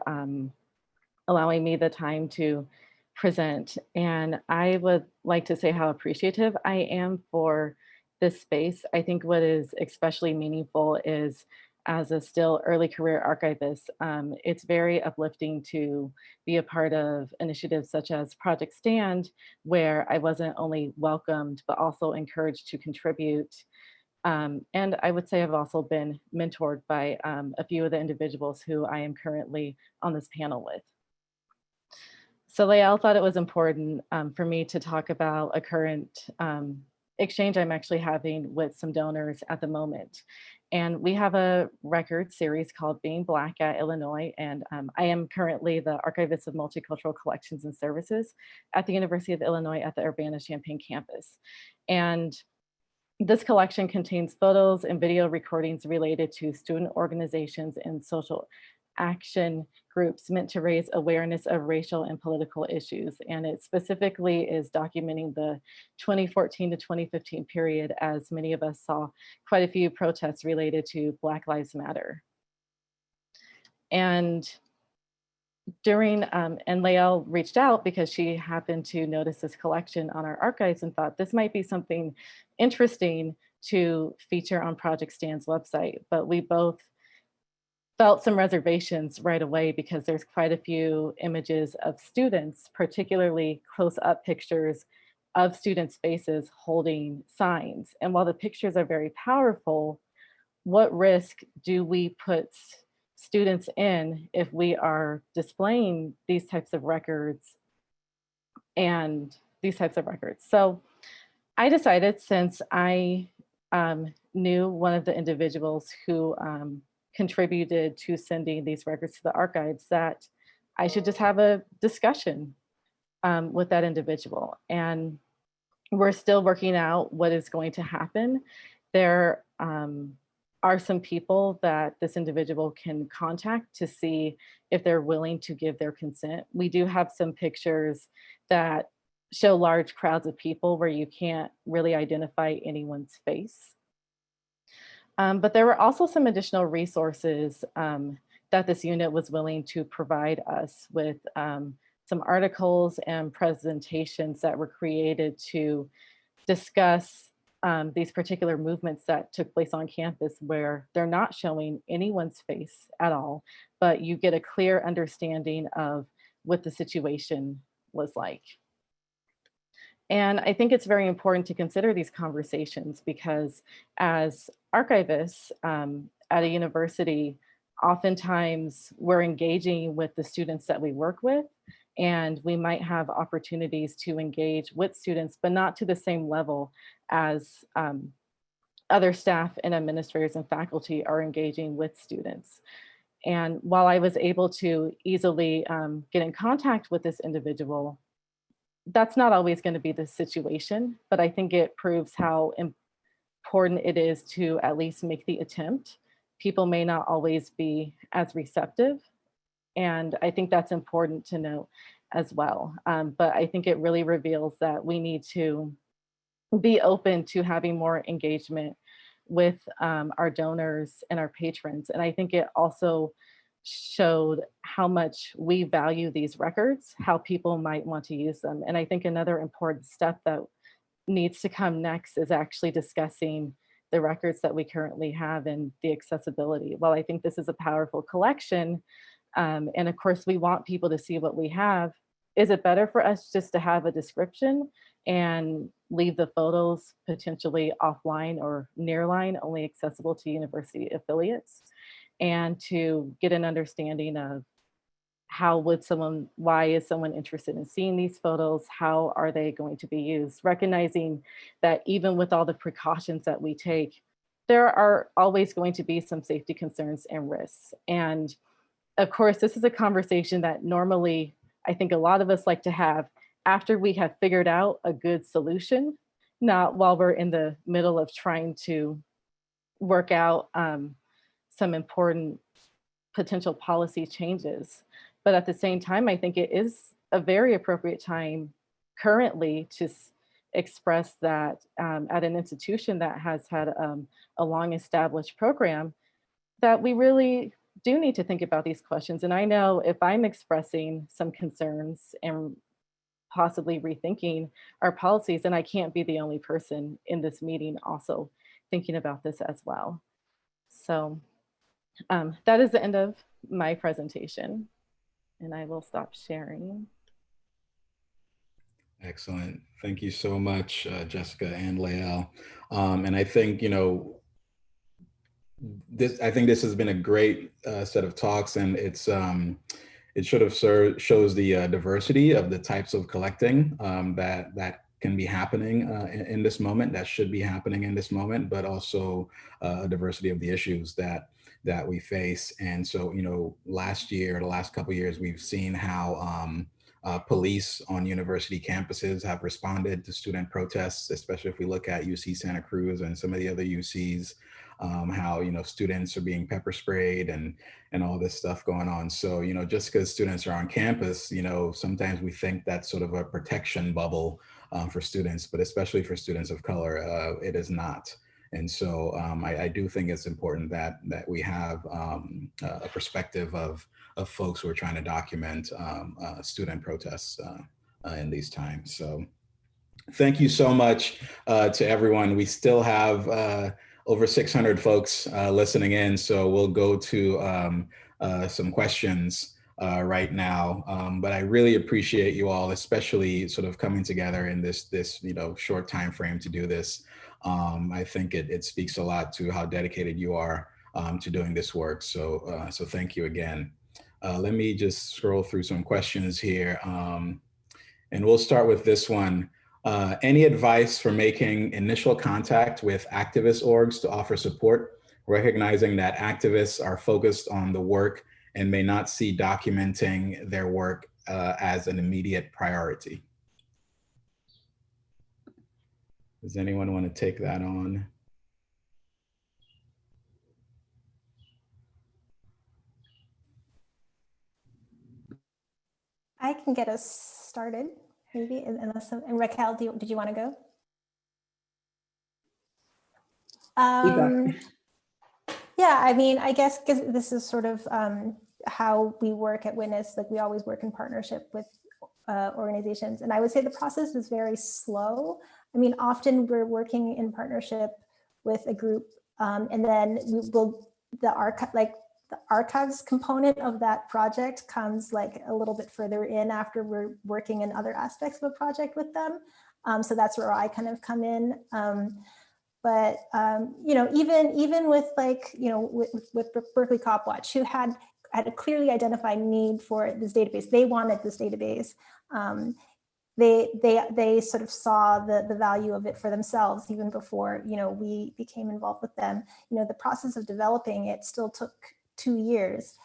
allowing me the time to present. And I would like to say how appreciative I am for this space. I think what is especially meaningful is, as a still early career archivist, it's very uplifting to be a part of initiatives such as Project Stand, where I wasn't only welcomed, but also encouraged to contribute. And I would say I've also been mentored by a few of the individuals who I am currently on this panel with. So Lael thought it was important for me to talk about a current exchange I'm actually having with some donors at the moment. And we have a record series called Being Black at Illinois. And I am currently the Archivist of Multicultural Collections and Services at the University of Illinois at the Urbana-Champaign campus. And this collection contains photos and video recordings related to student organizations and social action groups meant to raise awareness of racial and political issues. And it specifically is documenting the 2014 to 2015 period, as many of us saw quite a few protests related to Black Lives Matter. And during, and Lael reached out because she happened to notice this collection on our archives and thought this might be something interesting to feature on Project Stand's website. But we both felt some reservations right away because there's quite a few images of students, particularly close-up pictures of students' faces holding signs. And while the pictures are very powerful, what risk do we put students in if we are displaying these types of records and these types of records? So I decided, since I knew one of the individuals who contributed to sending these records to the archives, that I should just have a discussion with that individual. And we're still working out what is going to happen. There are some people that this individual can contact to see if they're willing to give their consent. We do have some pictures that show large crowds of people where you can't really identify anyone's face. But there were also some additional resources that this unit was willing to provide us with, some articles and presentations that were created to discuss these particular movements that took place on campus, where they're not showing anyone's face at all, but you get a clear understanding of what the situation was like. And I think it's very important to consider these conversations, because as archivists at a university, oftentimes we're engaging with the students that we work with, and we might have opportunities to engage with students, but not to the same level as other staff and administrators and faculty are engaging with students. And while I was able to easily get in contact with this individual, that's not always going to be the situation, but I think it proves how important it is to at least make the attempt. People may not always be as receptive, and I think that's important to note as well. But I think it really reveals that we need to be open to having more engagement with our donors and our patrons. And I think it also showed how much we value these records, how people might want to use them. And I think another important step that needs to come next is actually discussing the records that we currently have and the accessibility. While I think this is a powerful collection, and of course we want people to see what we have, is it better for us just to have a description and leave the photos potentially offline or nearline, only accessible to university affiliates, and to get an understanding of why is someone interested in seeing these photos? How are they going to be used? Recognizing that even with all the precautions that we take, there are always going to be some safety concerns and risks. And of course, this is a conversation that normally I think a lot of us like to have after we have figured out a good solution, not while we're in the middle of trying to work out some important potential policy changes. But at the same time, I think it is a very appropriate time currently to express that at an institution that has had a long established program, that we really do need to think about these questions. And I know if I'm expressing some concerns and possibly rethinking our policies, and I can't be the only person in this meeting also thinking about this as well. So that is the end of my presentation, and I will stop sharing. Excellent. Thank you so much, Jessica and Lael. And I think, I think this has been a great set of talks, and it should have shows the diversity of the types of collecting that can be happening in this moment, that should be happening in this moment, but also a diversity of the issues that we face. And so, the last couple of years, we've seen how police on university campuses have responded to student protests, especially if we look at UC Santa Cruz and some of the other UCs, how, students are being pepper sprayed and all this stuff going on. So, just because students are on campus, sometimes we think that's sort of a protection bubble for students, but especially for students of color, it is not. And so I do think it's important that we have a perspective of folks who are trying to document student protests in these times. So thank you so much to everyone. We still have over 600 folks listening in, so we'll go to some questions right now. But I really appreciate you all, especially sort of coming together in this short time frame to do this. I think it speaks a lot to how dedicated you are to doing this work. So so thank you again. Let me just scroll through some questions here, and we'll start with this one. Any advice for making initial contact with activist orgs to offer support, recognizing that activists are focused on the work and may not see documenting their work as an immediate priority? Does anyone want to take that on? I can get us started, maybe, unless, and Raquel, did you want to go? Yeah, I mean, I guess because this is sort of how we work at Witness, like we always work in partnership with organizations. And I would say the process is very slow. I mean, often we're working in partnership with a group and then we will, the archives component of that project comes like a little bit further in after we're working in other aspects of a project with them. So that's where I kind of come in. But you know, even with like, you know, with Berkeley Cop Watch, who had a clearly identified need for this database, they wanted this database. They sort of saw the value of it for themselves even before, you know, we became involved with them. You know, the process of developing it still took 2 years.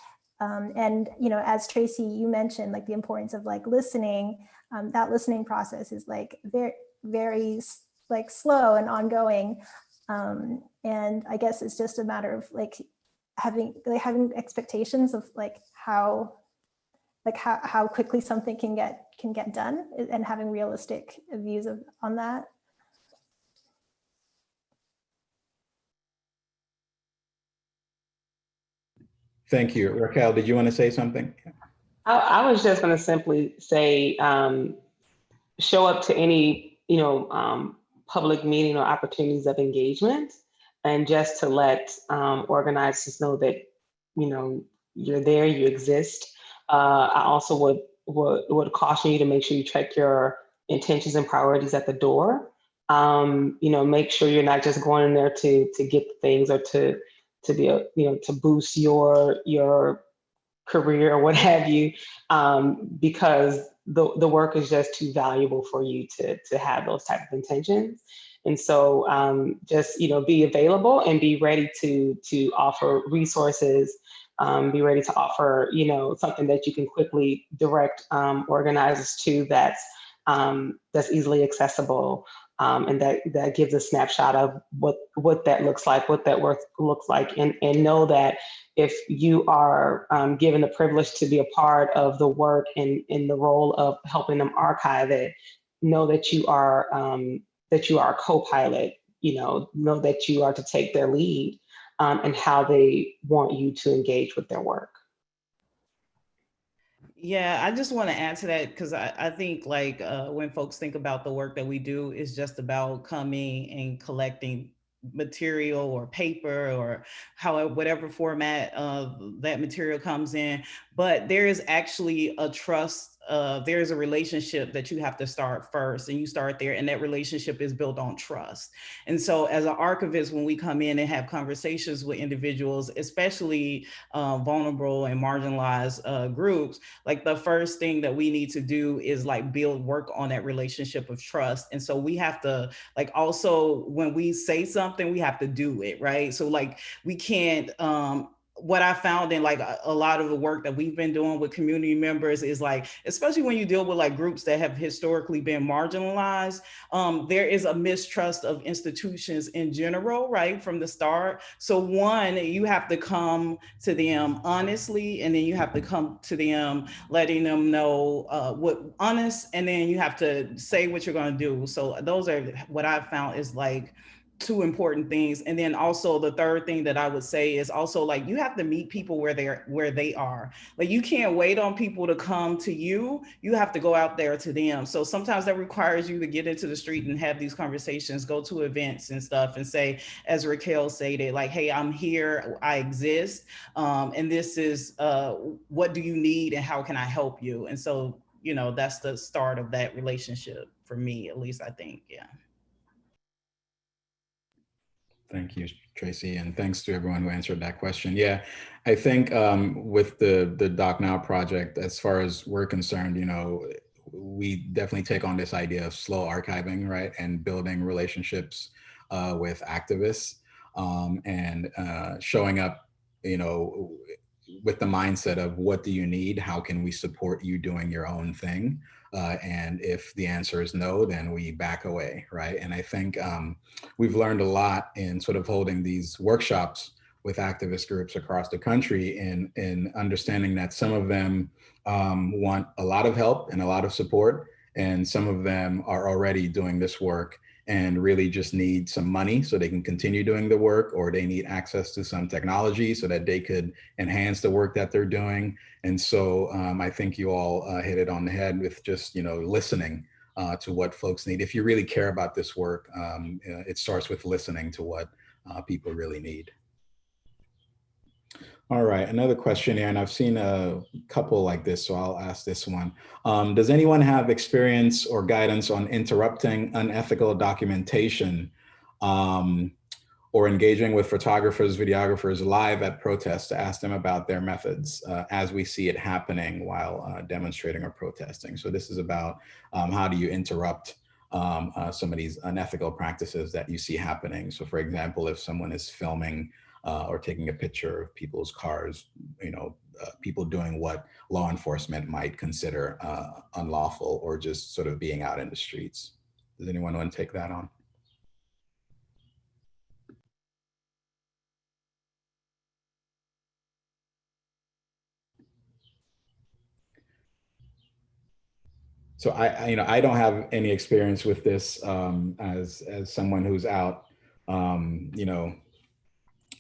And, you know, as Tracy, you mentioned, like the importance of like listening, that listening process is like very like slow and ongoing. And I guess it's just a matter of like having expectations of like how quickly something can get done and having realistic views on that. Thank you. Raquel, did you want to say something? I was just going to simply say, show up to any, you know, public meeting or opportunities of engagement, and just to let organizers know that, you know, you're there, you exist. I also would caution you to make sure you check your intentions and priorities at the door. You know, make sure you're not just going in there to get things or to be a, you know, to boost your career or what have you, because the work is just too valuable for you to have those type of intentions. And so just, you know, be available and be ready to offer resources, be ready to offer, you know, something that you can quickly direct organizers to that's easily accessible. And that gives a snapshot of what that looks like, what that work looks like, and know that if you are given the privilege to be a part of the work and in the role of helping them archive it, know that you are a co-pilot. You know that you are to take their lead and how they want you to engage with their work. Yeah, I just want to add to that because I think like when folks think about the work that we do, is just about coming and collecting material or paper or however, whatever format that material comes in. But there is actually a trust. There is a relationship that you have to start first, and you start there, and that relationship is built on trust. And so as an archivist, when we come in and have conversations with individuals, especially vulnerable and marginalized groups, like the first thing that we need to do is like work on that relationship of trust. And so we have to like, also when we say something, we have to do it, right? So like we can't, what I found in like a lot of the work that we've been doing with community members is like, especially when you deal with like groups that have historically been marginalized, there is a mistrust of institutions in general, right, from the start. So one, you have to come to them honestly, and then you have to come to them letting them know what honest, and then you have to say what you're going to do. So those are what I've found is like two important things. And then also the third thing that I would say is also like you have to meet people where they are. Like you can't wait on people to come to you. You have to go out there to them. So sometimes that requires you to get into the street and have these conversations, go to events and stuff and say, as Raquel stated, like, hey, I'm here, I exist. And this is what do you need and how can I help you? And so, you know, that's the start of that relationship for me, at least I think, yeah. Thank you, Tracy, and thanks to everyone who answered that question. Yeah, I think with the Doc Now project, as far as we're concerned, you know, we definitely take on this idea of slow archiving, right? And building relationships with activists, and showing up, you know, with the mindset of what do you need? How can we support you doing your own thing? And if the answer is no, then we back away, right? And I think we've learned a lot in sort of holding these workshops with activist groups across the country in understanding that some of them want a lot of help and a lot of support, and some of them are already doing this work and really just need some money so they can continue doing the work, or they need access to some technology so that they could enhance the work that they're doing. And so I think you all hit it on the head with just, you know, listening to what folks need. If you really care about this work, it starts with listening to what people really need. All right, another question here, and I've seen a couple like this, so I'll ask this one. Does anyone have experience or guidance on interrupting unethical documentation or engaging with photographers, videographers live at protests to ask them about their methods as we see it happening while demonstrating or protesting? So this is about how do you interrupt some of these unethical practices that you see happening. So for example, if someone is filming or taking a picture of people's cars, you know, people doing what law enforcement might consider unlawful, or just sort of being out in the streets. Does anyone want to take that on? So you know, I don't have any experience with this as someone who's out, you know,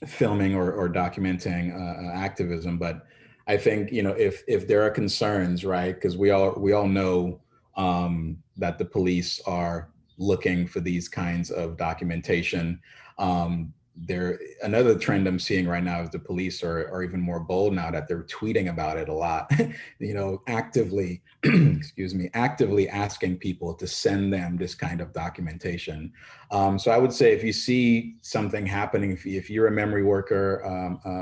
filming or documenting activism. But I think, you know, if there are concerns, right, because we all know that the police are looking for these kinds of documentation. Another trend I'm seeing right now is the police are even more bold now, that they're tweeting about it a lot, you know, actively, excuse me, actively asking people to send them this kind of documentation. So I would say if you see something happening, if you're a memory worker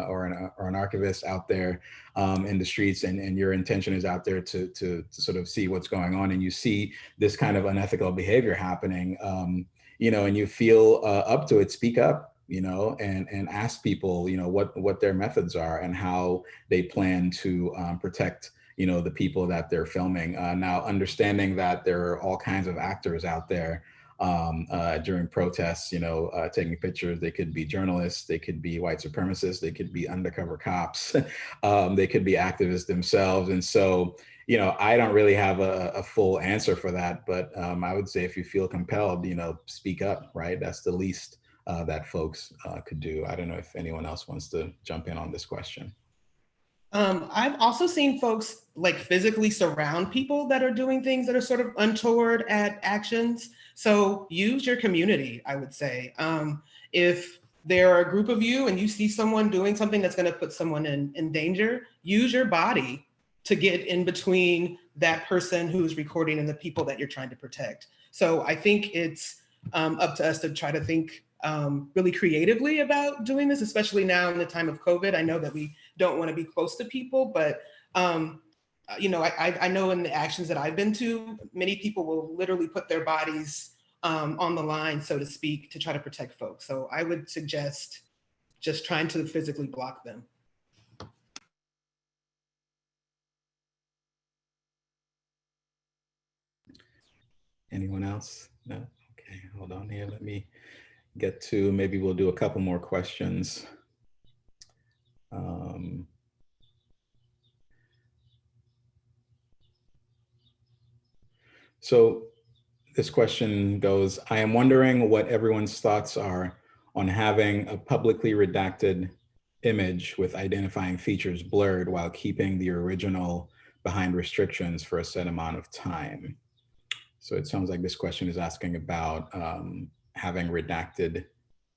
or an archivist out there in the streets, and your intention is out there to sort of see what's going on, and you see this kind of unethical behavior happening, you know, and you feel up to it, speak up, you know, and ask people, you know, what their methods are and how they plan to protect, you know, the people that they're filming. Now, understanding that there are all kinds of actors out there during protests, you know, taking pictures. They could be journalists, they could be white supremacists, they could be undercover cops, they could be activists themselves. And so, you know, I don't really have a full answer for that, but I would say if you feel compelled, you know, speak up, right? That's the least that folks could do. I don't know if anyone else wants to jump in on this question. I've also seen folks like physically surround people that are doing things that are sort of untoward actions. So use your community, I would say. If there are a group of you and you see someone doing something that's going to put someone in danger, use your body to get in between that person who's recording and the people that you're trying to protect. So I think it's up to us to try to think really creatively about doing this, especially now in the time of COVID. I know that we don't want to be close to people, but you know, I know in the actions that I've been to, many people will literally put their bodies on the line, so to speak, to try to protect folks. So I would suggest just trying to physically block them. Anyone else? No? Okay, hold on here. Let me get to, maybe we'll do a couple more questions. So this question goes, I am wondering what everyone's thoughts are on having a publicly redacted image with identifying features blurred while keeping the original behind restrictions for a set amount of time. So it sounds like this question is asking about having redacted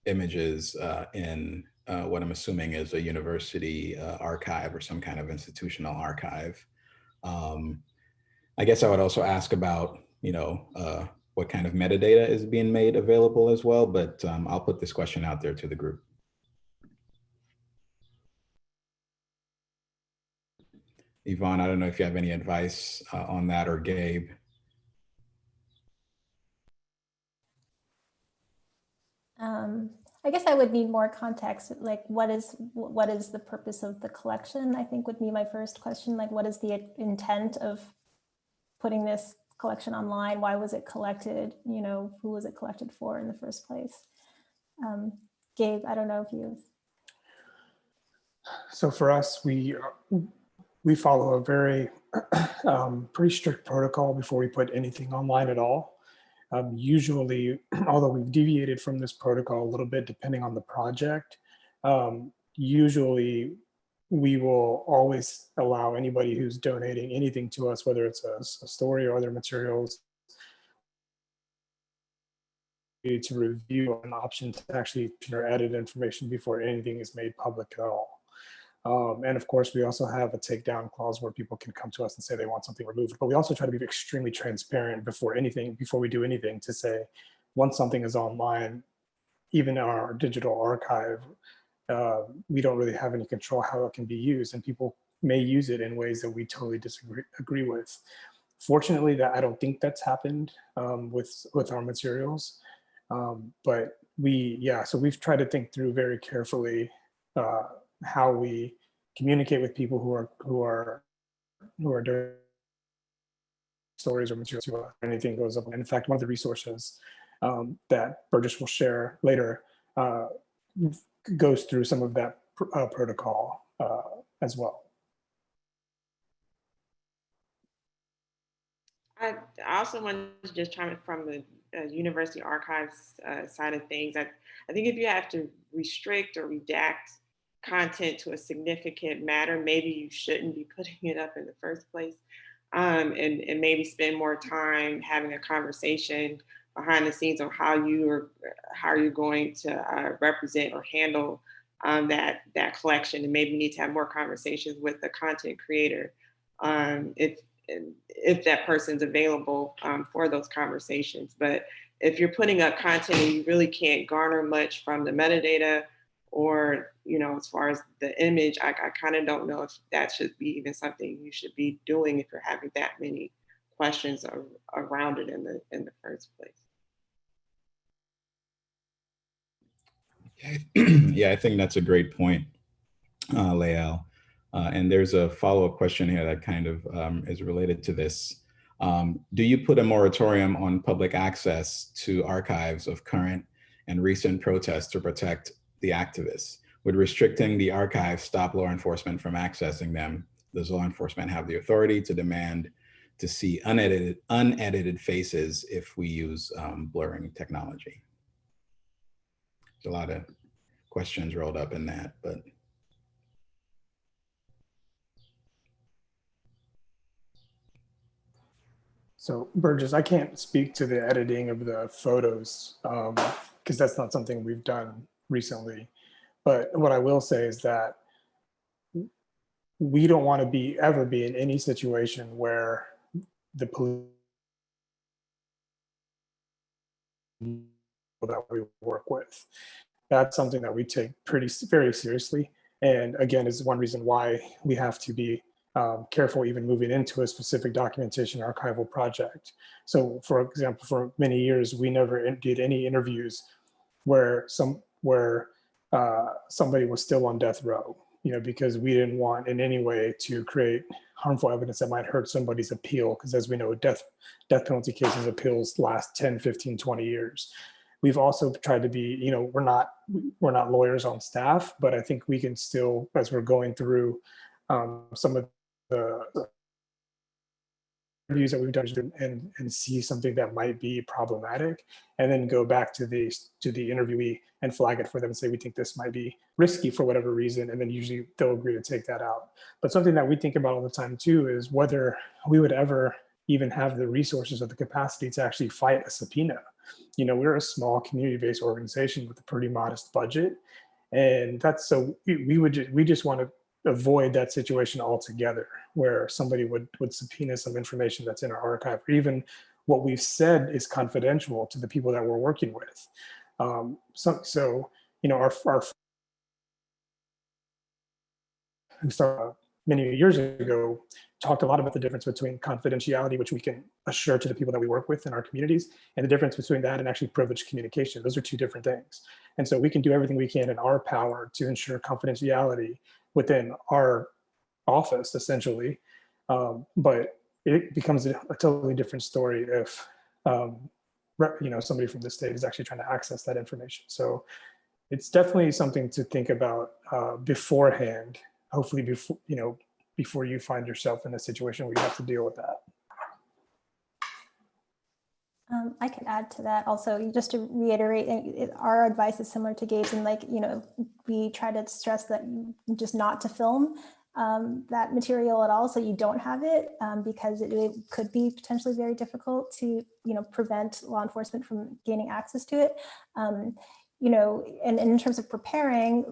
images in what I'm assuming is a university archive or some kind of institutional archive. I guess I would also ask about, you know, what kind of metadata is being made available as well, but I'll put this question out there to the group. Yvonne, I don't know if you have any advice on that, or Gabe, I guess I would need more context, like what is the purpose of the collection, I think would be my first question. Like what is the intent of putting this collection online? Why was it collected? You know, who was it collected for in the first place? Gabe, I don't know if you. So for us, we follow a very pretty strict protocol before we put anything online at all. Usually, although we've deviated from this protocol a little bit depending on the project, usually we will always allow anybody who's donating anything to us, whether it's a story or other materials, to review an option to actually or edit information before anything is made public at all. And of course, we also have a takedown clause where people can come to us and say they want something removed. But we also try to be extremely transparent before we do anything, to say, once something is online, even in our digital archive, we don't really have any control how it can be used, and people may use it in ways that we totally agree with. Fortunately, that I don't think that's happened with our materials, but so we've tried to think through very carefully how we communicate with people who are doing stories or materials to us. Anything goes up. And in fact, one of the resources that Burgess will share later goes through some of that protocol as well. I also want to just chime in from the university archives side of things. I think if you have to restrict or redact content to a significant matter, maybe you shouldn't be putting it up in the first place, and maybe spend more time having a conversation behind the scenes on how you're going to represent or handle that collection, and maybe need to have more conversations with the content creator if that person's available for those conversations. But if you're putting up content and you really can't garner much from the metadata, or as far as the image, I kind of don't know if that should be even something you should be doing if you're having that many questions around it in the first place. Yeah, I think that's a great point, Lael. And there's a follow-up question here that kind of is related to this. Do you put a moratorium on public access to archives of current and recent protests to protect the activists? Would restricting the archive stop law enforcement from accessing them? Does law enforcement have the authority to demand to see unedited faces if we use blurring technology? There's a lot of questions rolled up in that, but. So Burgess, I can't speak to the editing of the photos because that's not something we've done recently. But what I will say is that we don't want to ever be in any situation where the police that we work with. That's something that we take very seriously. And again, is one reason why we have to be careful even moving into a specific documentation archival project. So for example, for many years, we never did any interviews where somebody was still on death row, because we didn't want in any way to create harmful evidence that might hurt somebody's appeal. Because as we know, death penalty cases appeals last 10, 15, 20 years. We've also tried to be, we're not lawyers on staff, but I think we can still, as we're going through some of the interviews that we've done and see something that might be problematic, and then go back to the interviewee and flag it for them and say, we think this might be risky for whatever reason, and then usually they'll agree to take that out. But something that we think about all the time too is whether we would ever even have the resources or the capacity to actually fight a subpoena. We're a small community-based organization with a pretty modest budget, and that's so we just want to avoid that situation altogether, where somebody would subpoena some information that's in our archive, or even what we've said is confidential to the people that we're working with. Our who started many years ago talked a lot about the difference between confidentiality, which we can assure to the people that we work with in our communities, and the difference between that and actually privileged communication. Those are two different things. And so we can do everything we can in our power to ensure confidentiality within our office, essentially. But it becomes a totally different story if somebody from the state is actually trying to access that information. So it's definitely something to think about beforehand, hopefully before you find yourself in a situation where you have to deal with that. I could add to that also, just to reiterate, our advice is similar to Gabe's, and we try to stress that just not to film that material at all, so you don't have it, because it could be potentially very difficult to prevent law enforcement from gaining access to it. And in terms of preparing,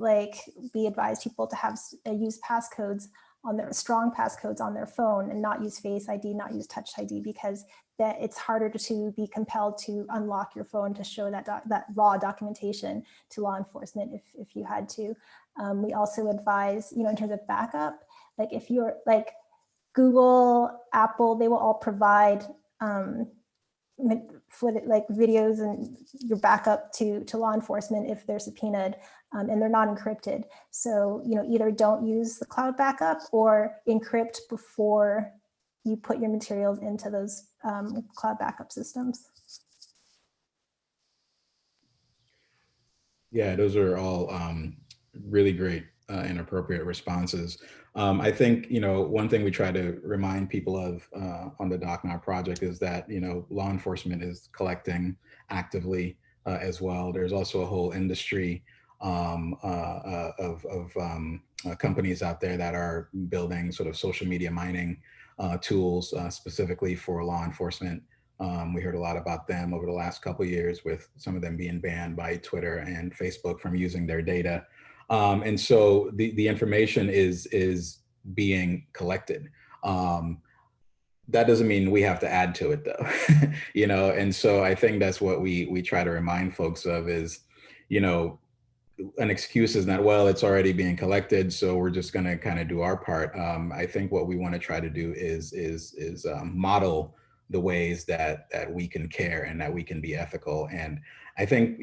we advise people to have use passcodes on their strong passcodes on their phone and not use Face ID, not use Touch ID, because that it's harder to be compelled to unlock your phone to show that raw documentation to law enforcement if you had to. We also advise, in terms of backup, if you're Google, Apple, they will all provide videos and your backup to law enforcement if they're subpoenaed, and they're not encrypted. So either don't use the cloud backup or encrypt before you put your materials into those cloud backup systems. Yeah, those are all really great and appropriate responses. I think, one thing we try to remind people of on the Doc Now project is that, law enforcement is collecting actively as well. There's also a whole industry of companies out there that are building sort of social media mining tools specifically for law enforcement. We heard a lot about them over the last couple of years, with some of them being banned by Twitter and Facebook from using their data. And so the information is being collected. That doesn't mean we have to add to it though, and so I think that's what we try to remind folks of is, an excuse is not, well, it's already being collected, so we're just going to kind of do our part. I think what we want to try to do is model the ways that we can care and that we can be ethical. And I think,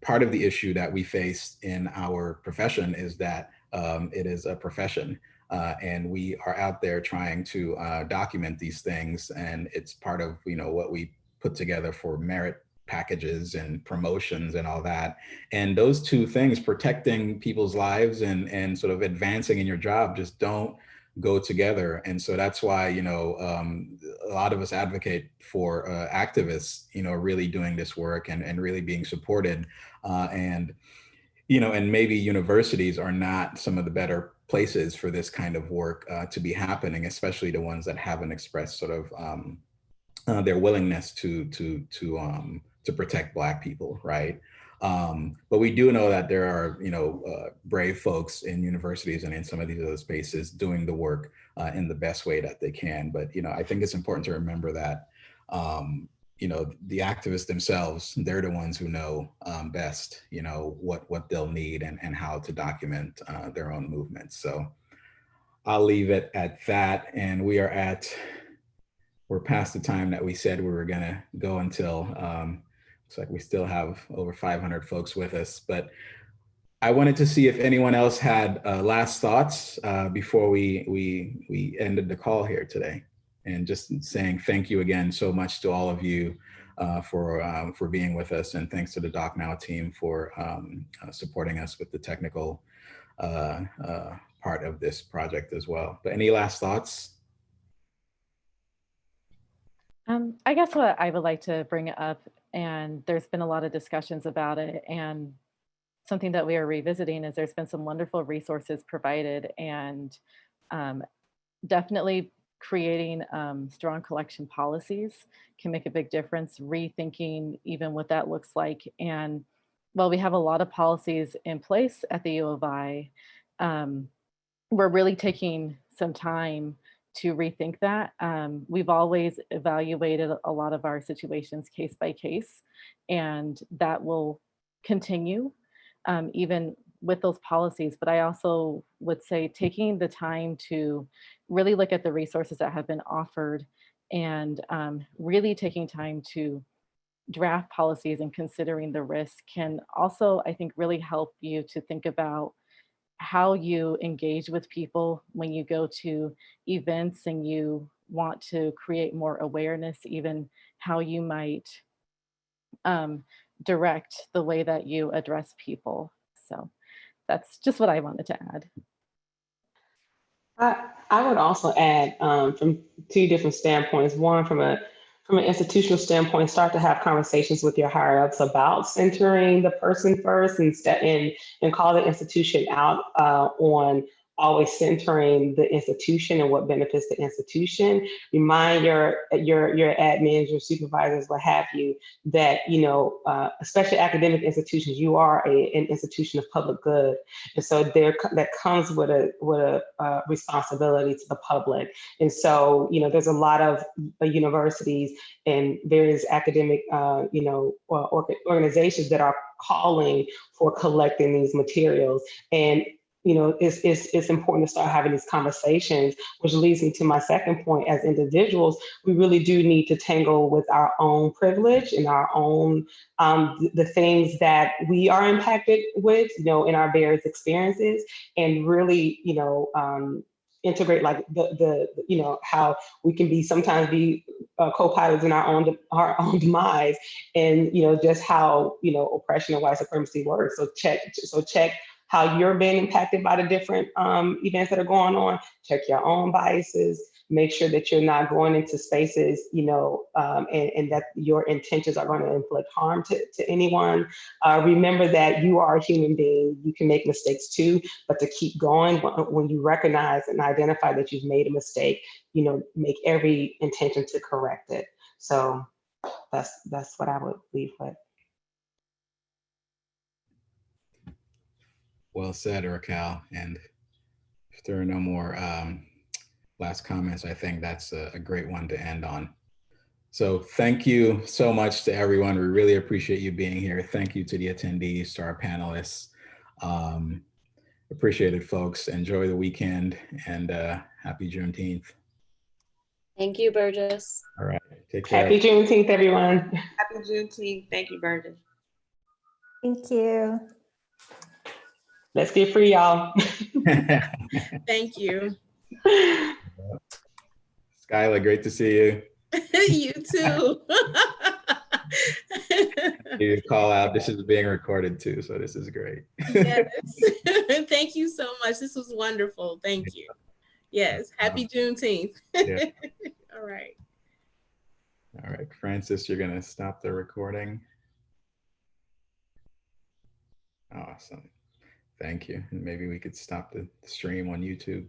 part of the issue that we face in our profession is that it is a profession, and we are out there trying to document these things, and it's part of what we put together for merit packages and promotions and all that. And those two things, protecting people's lives and sort of advancing in your job, just don't go together. And so that's why, a lot of us advocate for activists, really doing this work and really being supported. And maybe universities are not some of the better places for this kind of work to be happening, especially the ones that haven't expressed sort of their willingness to protect Black people, right? But we do know that there are, brave folks in universities and in some of these other spaces doing the work in the best way that they can. But, I think it's important to remember that, the activists themselves, they're the ones who know best, what they'll need and how to document their own movements. So I'll leave it at that. And we're past the time that we said we were gonna go until. Looks like we still have over 500 folks with us, but I wanted to see if anyone else had last thoughts before we ended the call here today. And just saying thank you again so much to all of you for being with us, and thanks to the Doc Now team for supporting us with the technical part of this project as well. But any last thoughts? I guess what I would like to bring up, and there's been a lot of discussions about it, and something that we are revisiting is there's been some wonderful resources provided, and definitely creating strong collection policies can make a big difference, rethinking even what that looks like. And while we have a lot of policies in place at the U of I, we're really taking some time to rethink that. We've always evaluated a lot of our situations case by case, and that will continue even with those policies. But I also would say taking the time to really look at the resources that have been offered, and really taking time to draft policies and considering the risk can also, I think, really help you to think about how you engage with people when you go to events and you want to create more awareness, even how you might direct the way that you address people. So that's just what I wanted to add. I would also add from two different standpoints. One, from an institutional standpoint, start to have conversations with your higher ups about centering the person first, and call the institution out on always centering the institution and what benefits the institution. Remind your admins, your supervisors, what have you, that especially academic institutions, you are an institution of public good, and so that comes with a responsibility to the public. And so there's a lot of universities and various academic organizations that are calling for collecting these materials. And it's important to start having these conversations, which leads me to my second point. As individuals, we really do need to tangle with our own privilege and our own the things that we are impacted with, in our various experiences, and really, integrate like the how we can sometimes be co-pilots in our own demise, and just how oppression and white supremacy works. So check how you're being impacted by the different events that are going on. Check your own biases. Make sure that you're not going into spaces, and that your intentions are going to inflict harm to anyone. Remember that you are a human being. You can make mistakes too, but to keep going, when you recognize and identify that you've made a mistake, make every intention to correct it. So that's what I would leave with. Well said, Raquel. And if there are no more last comments, I think that's a great one to end on. So thank you so much to everyone. We really appreciate you being here. Thank you to the attendees, to our panelists. Appreciate it, folks. Enjoy the weekend, and happy Juneteenth. Thank you, Burgess. All right, take care. Happy Juneteenth, everyone. Happy Juneteenth. Thank you, Burgess. Thank you. Let's get free, y'all. Thank you. Skylar, great to see you. You too. You call out. This is being recorded too, so this is great. Yes. Thank you so much. This was wonderful. Thank you. Yes. Happy Juneteenth. Yeah. All right. All right, Francis, you're gonna stop the recording. Awesome. Thank you. And maybe we could stop the stream on YouTube.